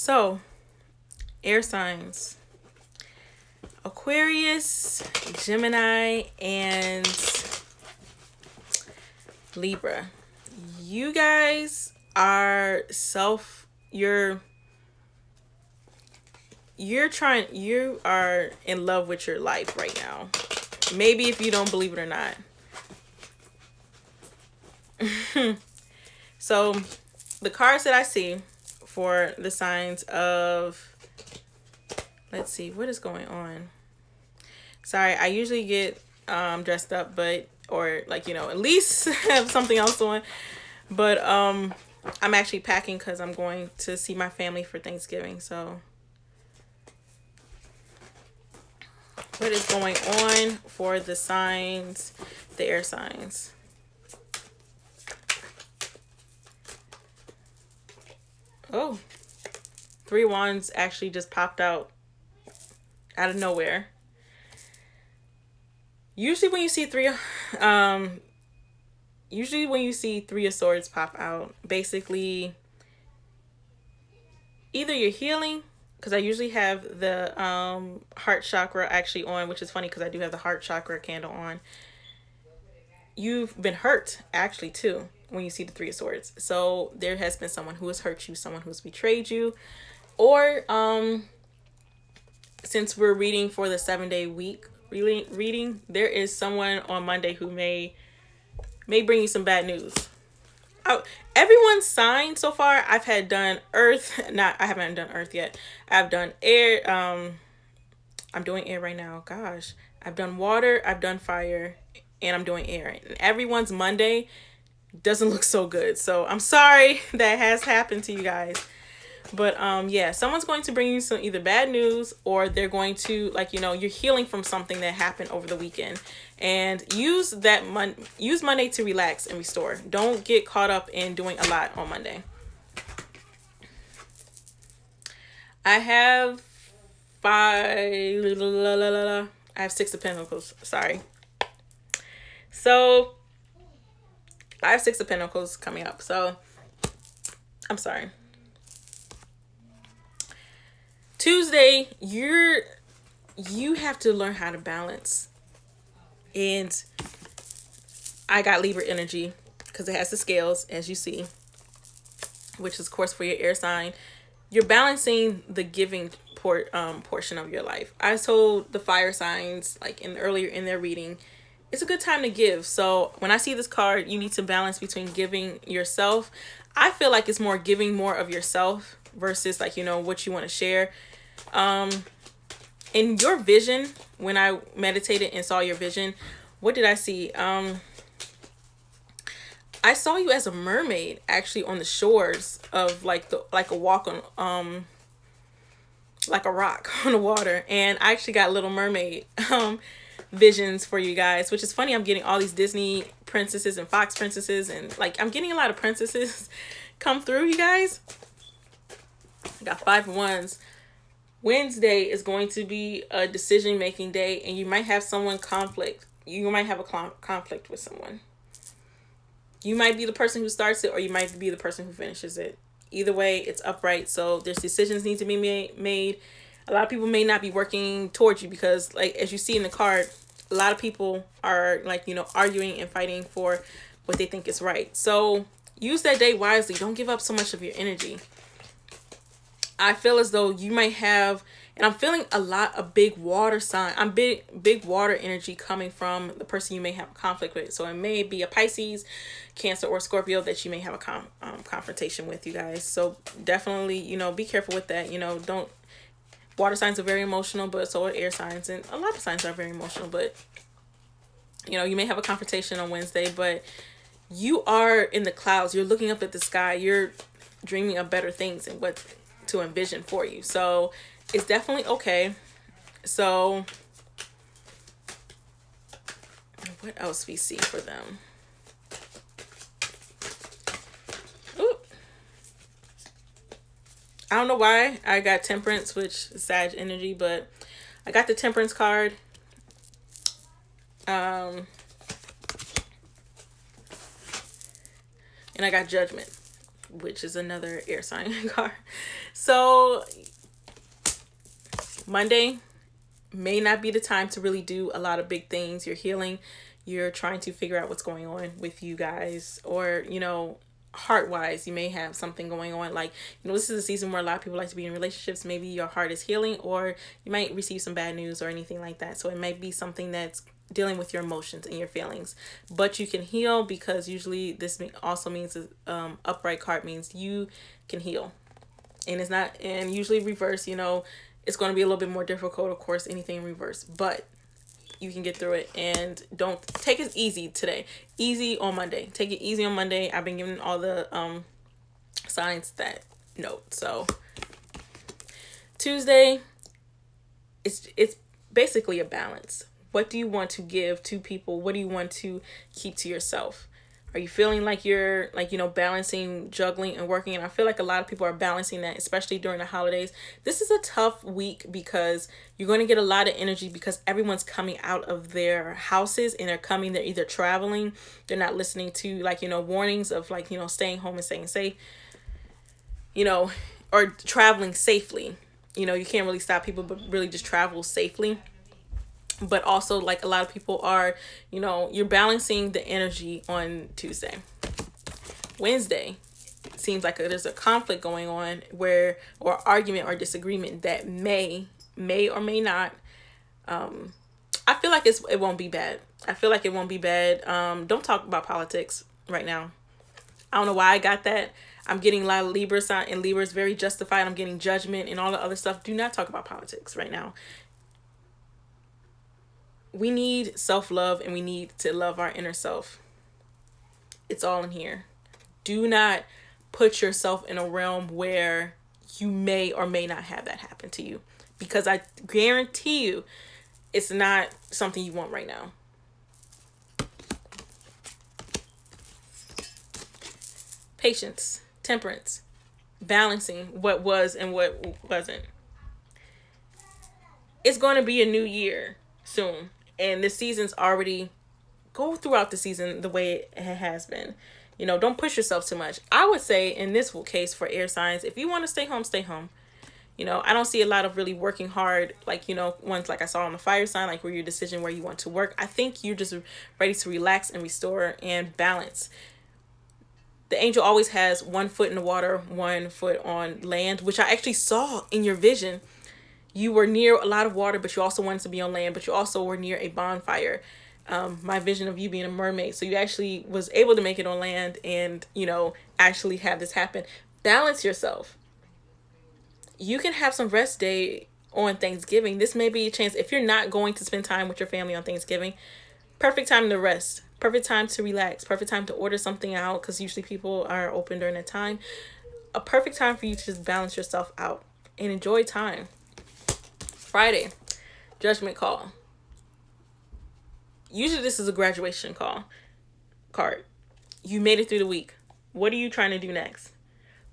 So, air signs. Aquarius, Gemini, and Libra. You guys are you are in love with your life right now. Maybe if you don't believe it or not. So the cards that I see for the signs of, let's see, what is going on? Sorry, I usually get dressed up, but, or like, you know, at least have something else on. But I'm actually packing because I'm going to see my family for Thanksgiving. So what is going on for the signs, the air signs? Oh, 3 wands actually just popped out of nowhere. Usually when you see three of swords pop out, basically either you're healing, because I usually have the heart chakra actually on, which is funny because I do have the heart chakra candle on. You've been hurt actually too when you see the 3 of swords. So there has been someone who has hurt you, someone who's betrayed you, or since we're reading for the 7-day week reading, there is someone on Monday who may bring you some bad news. Everyone's sign so far, I've had done earth. I haven't done earth yet. I've done air. I'm doing air right now. Gosh, I've done water. I've done fire, and I'm doing air. And everyone's Monday doesn't look so good. So I'm sorry that has happened to you guys. But yeah, someone's going to bring you some either bad news, or they're going to, like, you know, you're healing from something that happened over the weekend, and use Monday to relax and restore. Don't get caught up in doing a lot on Monday. I have 6 of Pentacles. Sorry. So I have 6 of Pentacles coming up. So I'm sorry. Tuesday, you have to learn how to balance. And I got Libra energy because it has the scales, as you see, which is, of course, for your air sign. You're balancing the giving portion of your life. I told the fire signs, like earlier in their reading, it's a good time to give. So when I see this card, you need to balance between giving yourself. I feel like it's more giving more of yourself versus, like, you know, what you want to share. In your vision, when I meditated and saw your vision, what did I see? I saw you as a mermaid actually on the shores of like a walk on like a rock on the water, and I actually got Little Mermaid visions for you guys, which is funny. I'm getting all these Disney princesses and Fox princesses, and like I'm getting a lot of princesses come through, you guys. I got 5 of Wands. Wednesday is going to be a decision-making day, and you might have someone conflict. You might have a conflict with someone. You might be the person who starts it, or you might be the person who finishes it. Either way, it's upright. So there's decisions need to be made. A lot of people may not be working towards you because, like, as you see in the card, a lot of people are, like, you know, arguing and fighting for what they think is right. So use that day wisely. Don't give up so much of your energy. I feel as though you might have, and I'm feeling a lot of big water sign. I'm big water energy coming from the person you may have a conflict with. So it may be a Pisces, Cancer, or Scorpio that you may have a confrontation with, you guys. So definitely, you know, be careful with that. You know, water signs are very emotional, but so are air signs, and a lot of signs are very emotional. But, you know, you may have a confrontation on Wednesday, but you are in the clouds. You're looking up at the sky. You're dreaming of better things and what to envision for you. So it's definitely okay. So what else we see for them? Ooh. I don't know why I got Temperance, which is Sag energy, but I got the Temperance card. And I got Judgment. which is another air sign card. So Monday may not be the time to really do a lot of big things. You're healing. You're trying to figure out what's going on with you guys, or, you know, heart wise, you may have something going on. Like, you know, this is a season where a lot of people like to be in relationships. Maybe your heart is healing, or you might receive some bad news or anything like that. So it might be something that's dealing with your emotions and your feelings, but you can heal, because usually this also means upright card means you can heal. And it's not, and usually reverse, you know, it's going to be a little bit more difficult, of course, anything in reverse, but you can get through it. And don't take it easy today. Easy on Monday. Take it easy on Monday. I've been giving all the signs that note. So Tuesday, it's basically a balance. What do you want to give to people? What do you want to keep to yourself? Are you feeling like you're, like, you know, balancing, juggling, and working? And I feel like a lot of people are balancing that, especially during the holidays. This is a tough week because you're going to get a lot of energy, because everyone's coming out of their houses and they're either traveling, they're not listening to, like, you know, warnings of, like, you know, staying home and staying safe, you know, or traveling safely. You know, you can't really stop people, but really just travel safely. But also, like, a lot of people are, you know, you're balancing the energy on Tuesday. Wednesday seems like there's a conflict going on, or argument or disagreement that may or may not. I feel like it won't be bad. I feel like it won't be bad. Don't talk about politics right now. I don't know why I got that. I'm getting a lot of Libra sign, and Libra is very justified. I'm getting judgment and all the other stuff. Do not talk about politics right now. We need self-love, and we need to love our inner self. It's all in here. Do not put yourself in a realm where you may or may not have that happen to you, because I guarantee you it's not something you want right now. Patience, temperance, balancing what was and what wasn't. It's going to be a new year soon. And the season's already, go throughout the season the way it has been. You know, don't push yourself too much. I would say in this case for air signs, if you want to stay home, stay home. You know, I don't see a lot of really working hard, like, you know, ones like I saw on the fire sign, like where your decision where you want to work. I think you're just ready to relax and restore and balance. The angel always has 1 foot in the water, 1 foot on land, which I actually saw in your vision. You were near a lot of water, but you also wanted to be on land, but you also were near a bonfire. My vision of you being a mermaid. So you actually was able to make it on land and, you know, actually have this happen. Balance yourself. You can have some rest day on Thanksgiving. This may be a chance. If you're not going to spend time with your family on Thanksgiving, perfect time to rest. Perfect time to relax. Perfect time to order something out, because usually people are open during that time. A perfect time for you to just balance yourself out and enjoy time. Friday, judgment call. Usually this is a graduation card. You made it through the week. What are you trying to do next?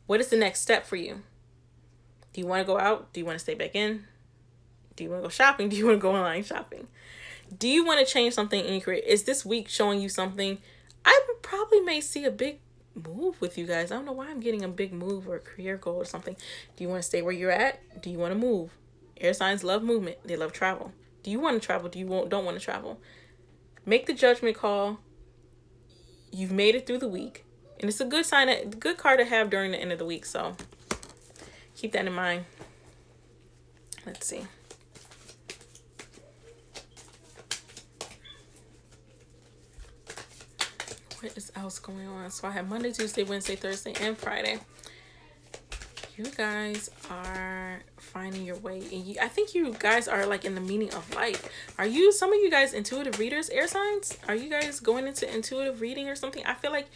What is the next step for you? Do you want to go out? Do you want to stay back in? Do you want to go shopping? Do you want to go online shopping? Do you want to change something in your career? Is this week showing you something? I probably may see a big move with you guys. I don't know why I'm getting a big move or a career goal or something. Do you want to stay where you're at? Do you want to move? Air signs love movement. They love travel. Do you want to travel? Do you don't want to travel? Make the judgment call. You've made it through the week. And it's a good sign, good card to have during the end of the week. So keep that in mind. Let's see. What is else going on? So I have Monday, Tuesday, Wednesday, Thursday, and Friday. You guys are finding your way. And I think you guys are like in the meaning of life. Are you, some of you guys, intuitive readers, air signs? Are you guys going into intuitive reading or something? I feel like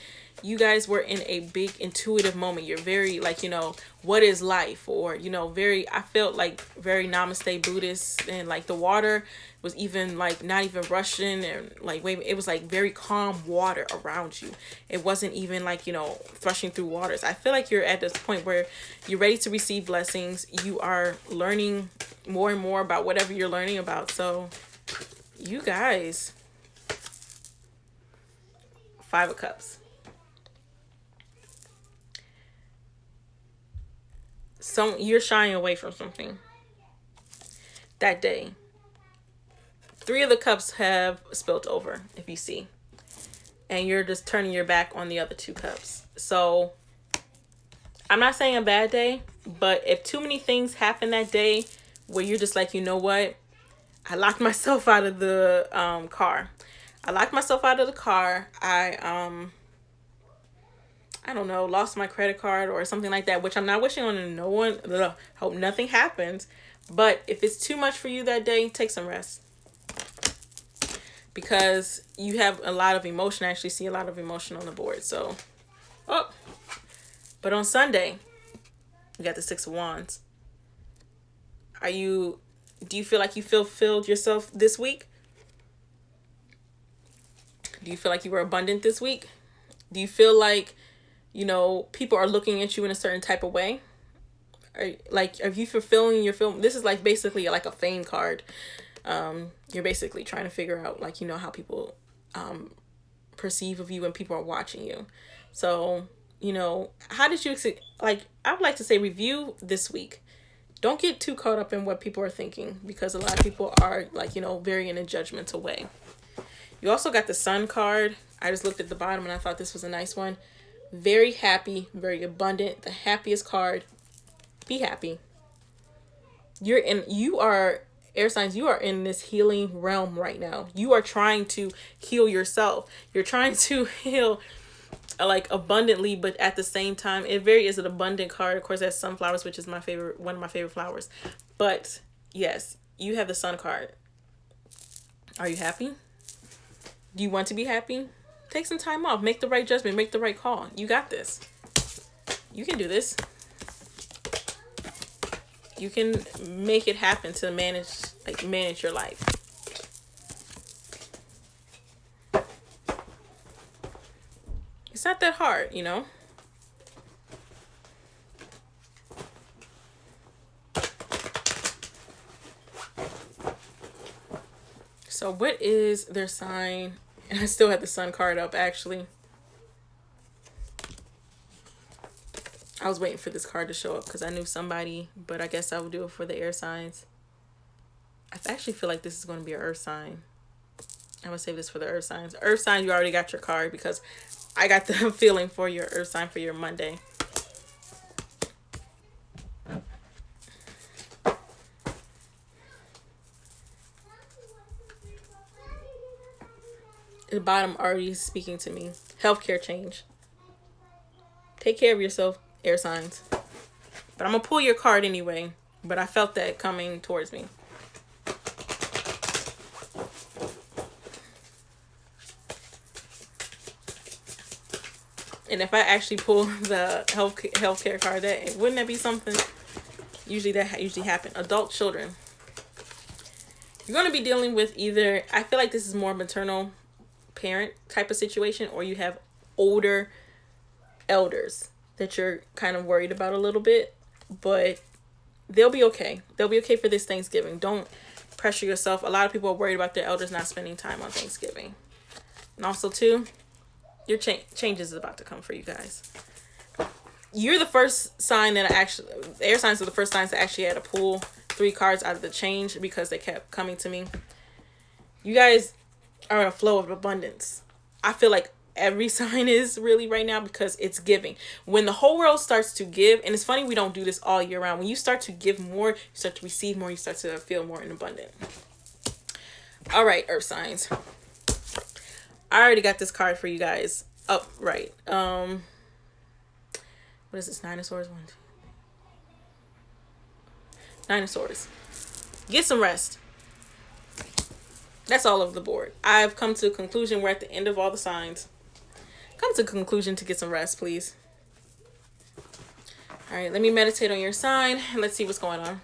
you guys were in a big intuitive moment. You're very like, you know, what is life? Or, you know, very, I felt like very namaste Buddhist, and like the water was even like not even rushing, and like wait, it was like very calm water around you. It wasn't even like, you know, thrashing through waters. I feel like you're at this point where you're ready to receive blessings. You are learning more and more about whatever you're learning about. So you guys, 5 of Cups. you're shying away from something that day. 3 of the cups have spilt over, if you see. And you're just turning your back on the other 2 cups. So I'm not saying a bad day, but if too many things happen that day where you're just like, you know what? I locked myself out of the car. I don't know, lost my credit card or something like that, which I'm not wishing on no one. Ugh, hope nothing happens. But if it's too much for you that day, take some rest. Because you have a lot of emotion. I actually see a lot of emotion on the board. So, but on Sunday, you got the 6 of Wands. Do you feel like you fulfilled yourself this week? Do you feel like you were abundant this week? Do you feel like, people are looking at you in a certain type of way? Are you fulfilling your film? This is like basically like a fame card. You're basically trying to figure out how people perceive of you when people are watching you. So, how did you I would like to say review this week. Don't get too caught up in what people are thinking, because a lot of people are very in a judgmental way. You also got the Sun card. I just looked at the bottom and I thought this was a nice one. Very happy, very abundant, the happiest card. Be happy. You are air signs, you are in this healing realm right now. You are trying to heal yourself. You're trying to heal abundantly, but at the same time, it is an abundant card. Of course, that's sunflowers, which is one of my favorite flowers. But yes, you have the Sun card. Are you happy? Do you want to be happy? Take some time off. Make the right judgment. Make the right call. You got this. You can do this. You can make it happen to manage your life. It's not that hard, So what is their sign? And I still have the Sun card up, actually. I was waiting for this card to show up because I knew somebody, but I guess I would do it for the air signs. I actually feel like this is going to be an earth sign. I'm going to save this for the earth signs. Earth sign, you already got your card because I got the feeling for your earth sign for your Monday. The bottom already speaking to me. Healthcare change. Take care of yourself, air signs. But I'm going to pull your card anyway. But I felt that coming towards me. And if I actually pull the healthcare card, wouldn't that be something? That usually happen. Adult children. You're going to be dealing with either, I feel like this is more maternal parent type of situation, or you have older elders that you're kind of worried about a little bit, but they'll be okay. They'll be okay for this Thanksgiving. Don't pressure yourself. A lot of people are worried about their elders not spending time on Thanksgiving. And also too, your change is about to come for you guys. You're the first sign that the air signs are the first signs that actually had to pull 3 cards out of the change because they kept coming to me. You guys are in a flow of abundance. I feel like every sign is really right now because it's giving. When the whole world starts to give, and it's funny we don't do this all year round. When you start to give more, you start to receive more, you start to feel more in abundant. All right, earth signs. I already got this card for you guys. Oh, right. What is this? 9 of Swords. 1, 2. 9 of Swords. Get some rest. That's all over the board. I've come to a conclusion. We're at the end of all the signs. Come to a conclusion to get some rest, please. All right, let me meditate on your sign and let's see what's going on.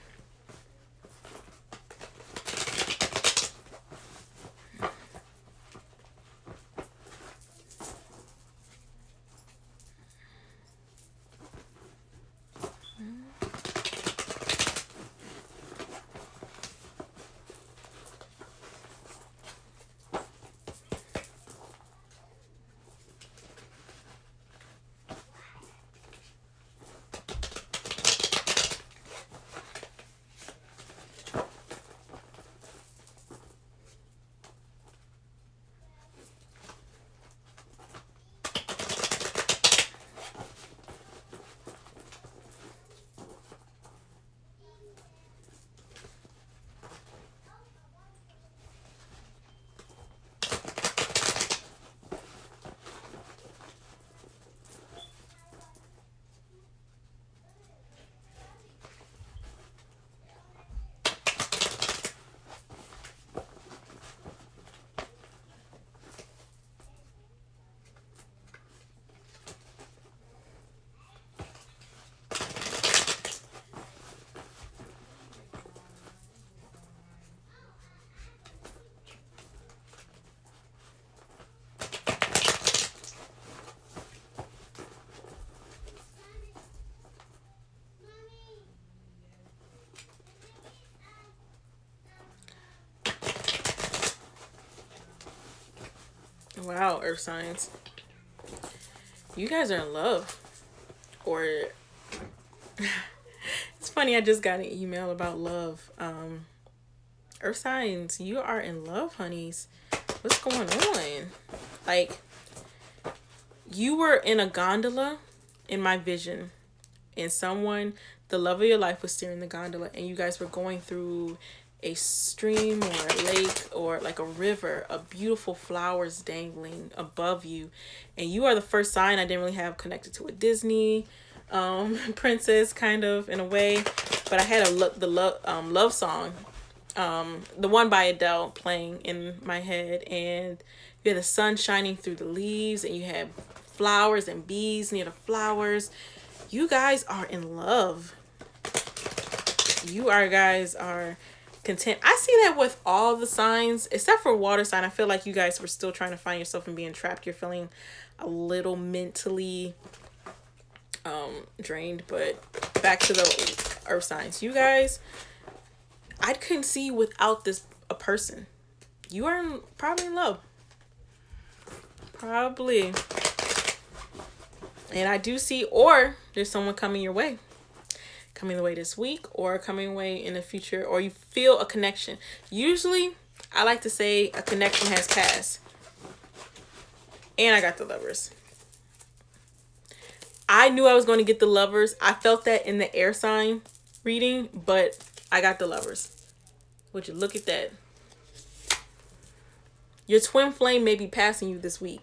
Wow, Earth signs. You guys are in love. Or it's funny, I just got an email about love. Earth signs, you are in love, honeys. What's going on? Like, you were in a gondola in my vision, and someone, the love of your life, was steering the gondola, and you guys were going through a stream or a lake or like a river, a beautiful flowers dangling above you. And you are the first sign I didn't really have connected to a Disney princess, kind of, in a way, but I had love song, the one by Adele, playing in my head, and you had the sun shining through the leaves, and you had flowers and bees near the flowers. You guys are in love. Guys are content. I see that with all the signs except for water sign. I feel like you guys were still trying to find yourself and being trapped. You're feeling a little mentally drained. But back to the earth signs. You guys, I couldn't see you without a person. You are probably in love. Probably. And I do see, or there's someone coming your way. Coming the way this week, or coming away in the future, or you feel a connection. Usually, I like to say a connection has passed. And I got the lovers. I knew I was going to get the lovers. I felt that in the air sign reading, but I got the lovers. Would you look at that? Your twin flame may be passing you this week.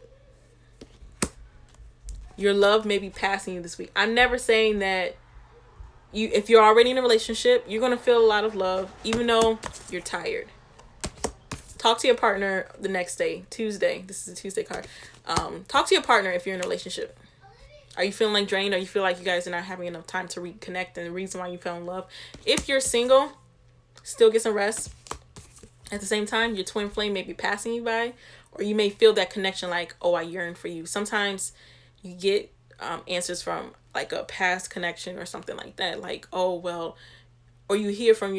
Your love may be passing you this week. I'm never saying that if you're already in a relationship, you're going to feel a lot of love, even though you're tired. Talk to your partner the next day, Tuesday. This is a Tuesday card. Talk to your partner if you're in a relationship. Are you feeling like drained? Or you feel like you guys are not having enough time to reconnect, and the reason why you fell in love? If you're single, still get some rest. At the same time, your twin flame may be passing you by, or you may feel that connection like, oh, I yearn for you. Sometimes you get answers from like a past connection or something like that. Like, oh, well, or you hear from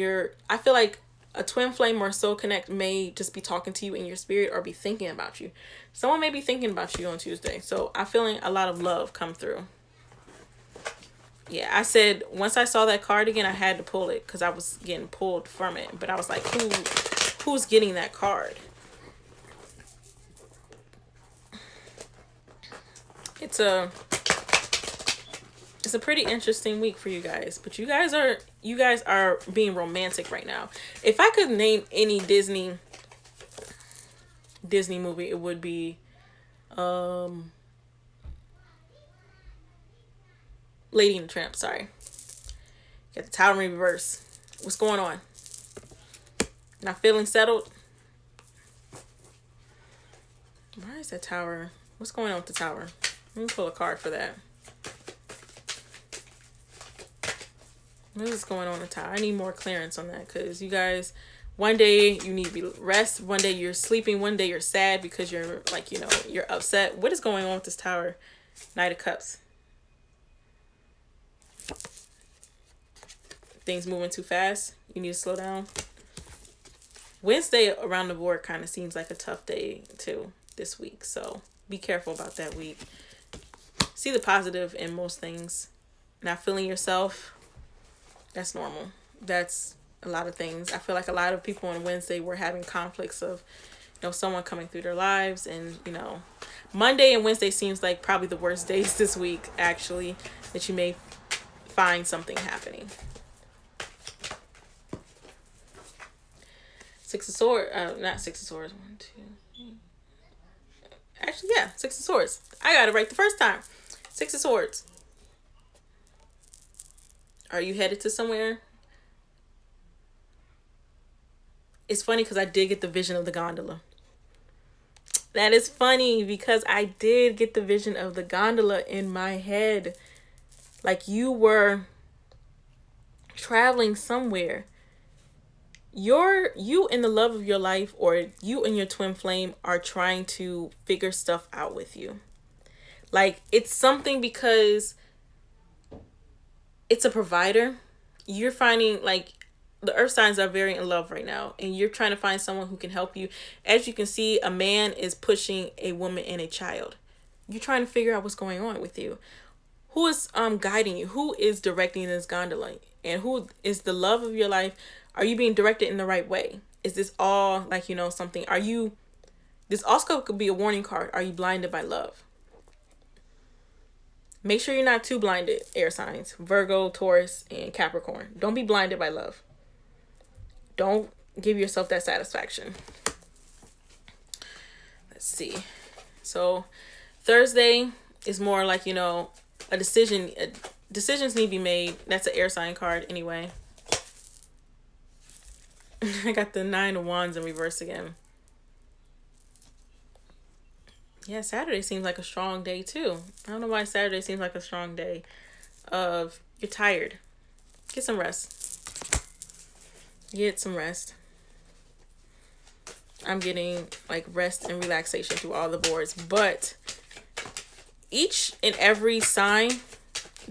I feel like a twin flame or soul connect may just be talking to you in your spirit or be thinking about you. Someone may be thinking about you on Tuesday. So I'm feeling a lot of love come through. Yeah, I said once I saw that card again, I had to pull it because I was getting pulled from it. But I was like, who's getting that card? It's a pretty interesting week for you guys. But you guys are being romantic right now. If I could name any Disney movie, it would be Lady and the Tramp. Sorry. Got the Tower in reverse. What's going on? Not feeling settled? Why is that tower? What's going on with the tower? Let me pull a card for that. What is going on with the tower? I need more clearance on that, because you guys, one day you need to rest, one day you're sleeping, one day you're sad because you're like, you're upset. What is going on with this tower? Knight of Cups. Things moving too fast. You need to slow down. Wednesday around the board kind of seems like a tough day too this week. So be careful about that week. See the positive in most things. Not feeling yourself. That's normal. That's a lot of things. I feel like a lot of people on Wednesday were having conflicts of, someone coming through their lives. And, Monday and Wednesday seems like probably the worst days this week, actually, that you may find something happening. Six of Swords. Not Six of Swords. 1, 2, 3. Actually, yeah. Six of Swords. I got it right the first time. Six of Swords. Are you headed to somewhere? It's funny because I did get the vision of the gondola. That is funny because I did get the vision of the gondola in my head. Like you were traveling somewhere. You and the love of your life, or you and your twin flame, are trying to figure stuff out with you. Like it's something because it's a provider. You're finding like the earth signs are very in love right now, and you're trying to find someone who can help you. As you can see, a man is pushing a woman and a child. You're trying to figure out what's going on with you. Who is guiding you? Who is directing this gondola? And who is the love of your life? Are you being directed in the right way? Is this all like, something? Are you, this also could be a warning card. Are you blinded by love? Make sure you're not too blinded, air signs, Virgo, Taurus, and Capricorn. Don't be blinded by love. Don't give yourself that satisfaction. Let's see. So Thursday is more like, a decision. Decisions need to be made. That's an air sign card anyway. I got the 9 of Wands in reverse again. Yeah, Saturday seems like a strong day too. I don't know why Saturday seems like a strong day. You're tired. Get some rest. Get some rest. I'm getting like rest and relaxation through all the boards. But each and every sign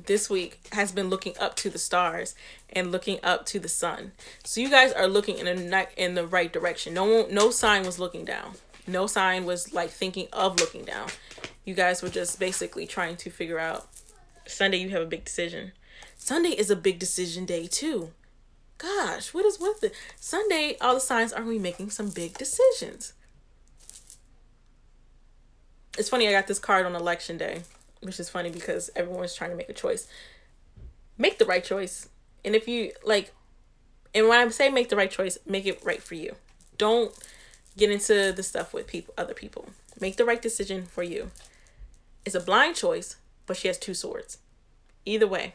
this week has been looking up to the stars and looking up to the sun. So you guys are looking in the right direction. No sign was looking down. No sign was like thinking of looking down. You guys were just basically trying to figure out. Sunday, you have a big decision. Sunday is a big decision day too. Gosh, what is with it? Sunday, all the signs are we making some big decisions. It's funny, I got this card on election day, which is funny because everyone's trying to make a choice. Make the right choice. And if you like, and when I say make the right choice, make it right for you. Don't get into the stuff with other people. Make the right decision for you. It's a blind choice, but she has 2 swords. Either way,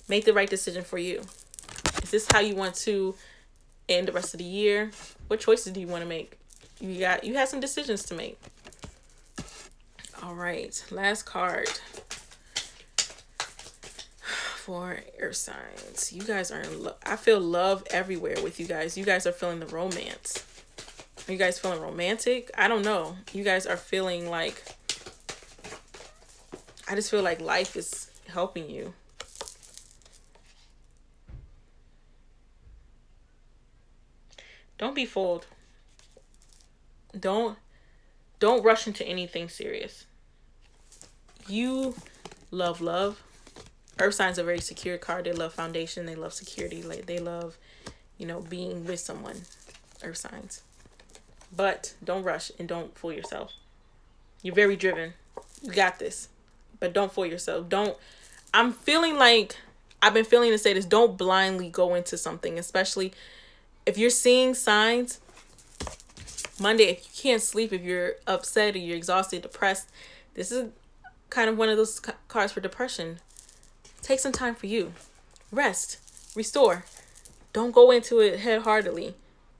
make the right decision for you. Is this how you want to end the rest of the year? What choices do you want to make? You have some decisions to make. All right, last card for air signs. You guys are in love. I feel love everywhere with you guys. You guys are feeling the romance. Are you guys feeling romantic? I don't know. You guys are feeling like, I just feel like life is helping you. Don't be fooled. Don't rush into anything serious. You love love. Earth signs are a very secure card. They love foundation. They love security. Like they love, being with someone. Earth signs. But don't rush and don't fool yourself. You're very driven. You got this. But don't fool yourself. I'm feeling like, I've been feeling to say this, don't blindly go into something, especially if you're seeing signs. Monday, if you can't sleep, if you're upset or you're exhausted, depressed, this is kind of one of those cards for depression. Take some time for you. Rest. Restore. Don't go into it head-heartedly.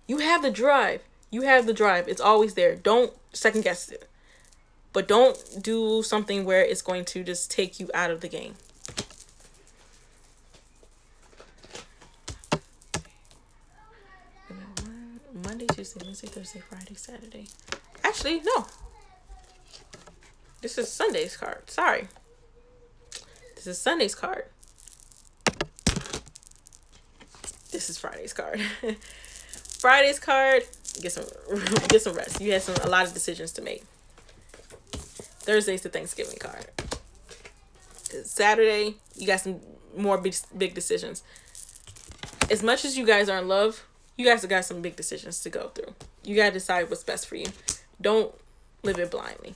You have the drive. You have the drive. It's always there. Don't second guess it. But don't do something where it's going to just take you out of the game. Monday, Tuesday, Wednesday, Thursday, Friday, Saturday. Actually, no. This is Sunday's card. Sorry. This is Sunday's card. This is Friday's card. Friday's card. Get some rest. You had a lot of decisions to make. Thursday's the Thanksgiving card. Saturday, you got some more big decisions. As much as you guys are in love, you guys have got some big decisions to go through. You got to decide what's best for you. Don't live it blindly.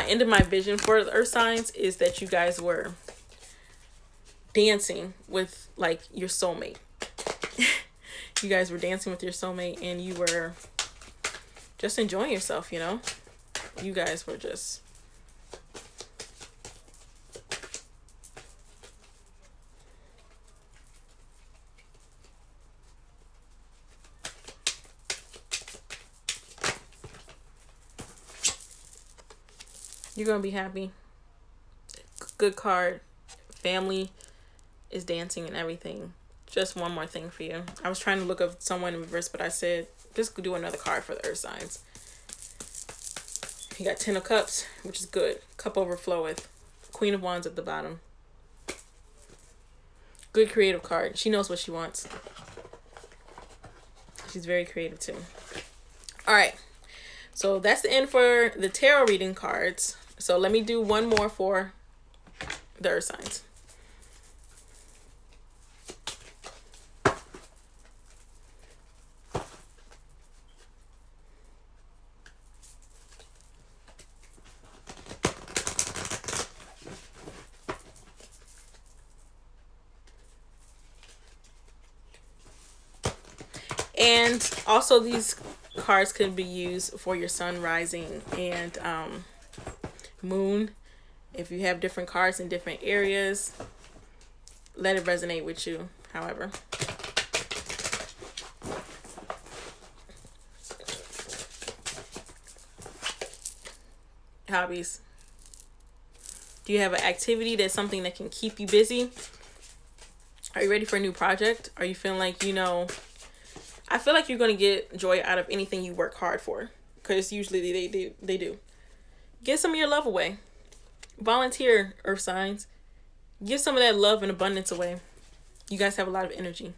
End of my vision for the earth signs is that you guys were dancing with like your soulmate. You guys were dancing with your soulmate and you were just enjoying yourself, You guys were just you're gonna be happy. Good card. Family is dancing and everything. Just one more thing for you. I was trying to look up someone in reverse, but I said just do another card for the earth signs. You got Ten of Cups, which is good. Cup overfloweth. Queen of Wands at the bottom. Good creative card. She knows what she wants. She's very creative too. All right. So that's the end for the tarot reading cards. So let me do one more for the earth signs. And also these cards could be used for your sun, rising, and moon. If you have different cards in different areas, let it resonate with you, however. Hobbies. Do you have an activity that's something that can keep you busy? Are you ready for a new project? Are you feeling like, I feel like you're going to get joy out of anything you work hard for, because usually they do. Give some of your love away. Volunteer, earth signs. Give some of that love and abundance away. You guys have a lot of energy.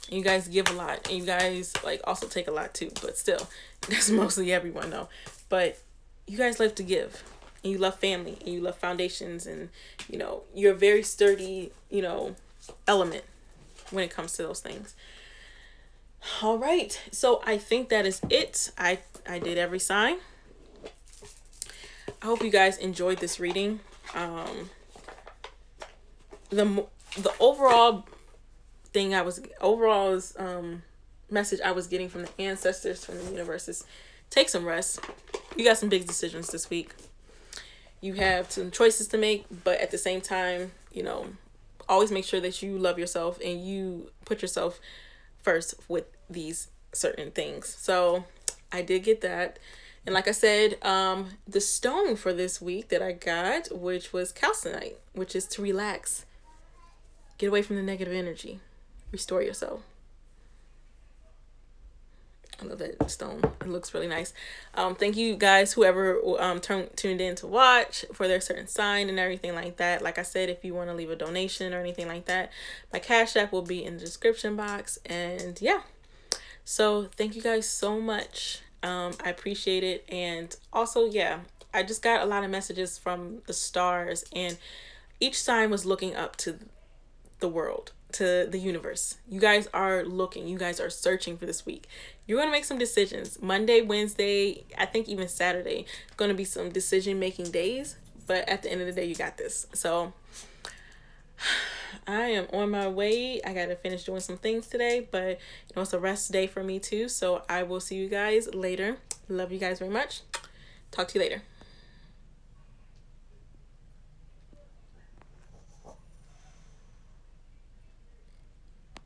And you guys give a lot. And you guys also take a lot too. But still, that's mostly everyone though. But you guys love to give. And you love family. And you love foundations. And, you're a very sturdy, element when it comes to those things. All right. So I think that is it. I did every sign. I hope you guys enjoyed this reading. The overall message I was getting from the ancestors, from the universe, is take some rest. You got some big decisions this week. You have some choices to make, but at the same time, always make sure that you love yourself and you put yourself first with these certain things. So I did get that. And like I said, the stone for this week that I got, which was calcinite, which is to relax. Get away from the negative energy. Restore yourself. I love that stone. It looks really nice. Thank you guys, whoever tuned in to watch, for their certain sign and everything like that. Like I said, if you want to leave a donation or anything like that, my Cashapp will be in the description box. And yeah. So thank you guys so much. I appreciate it. And also, yeah, I just got a lot of messages from the stars, and each sign was looking up to the world, to the universe. You guys are looking, you guys are searching for this week. You're going to make some decisions. Monday, Wednesday, I think even Saturday, going to be some decision making days. But at the end of the day, you got this. So I am on my way. I got to finish doing some things today, but it's a rest day for me too. So I will see you guys later. Love you guys very much. Talk to you later.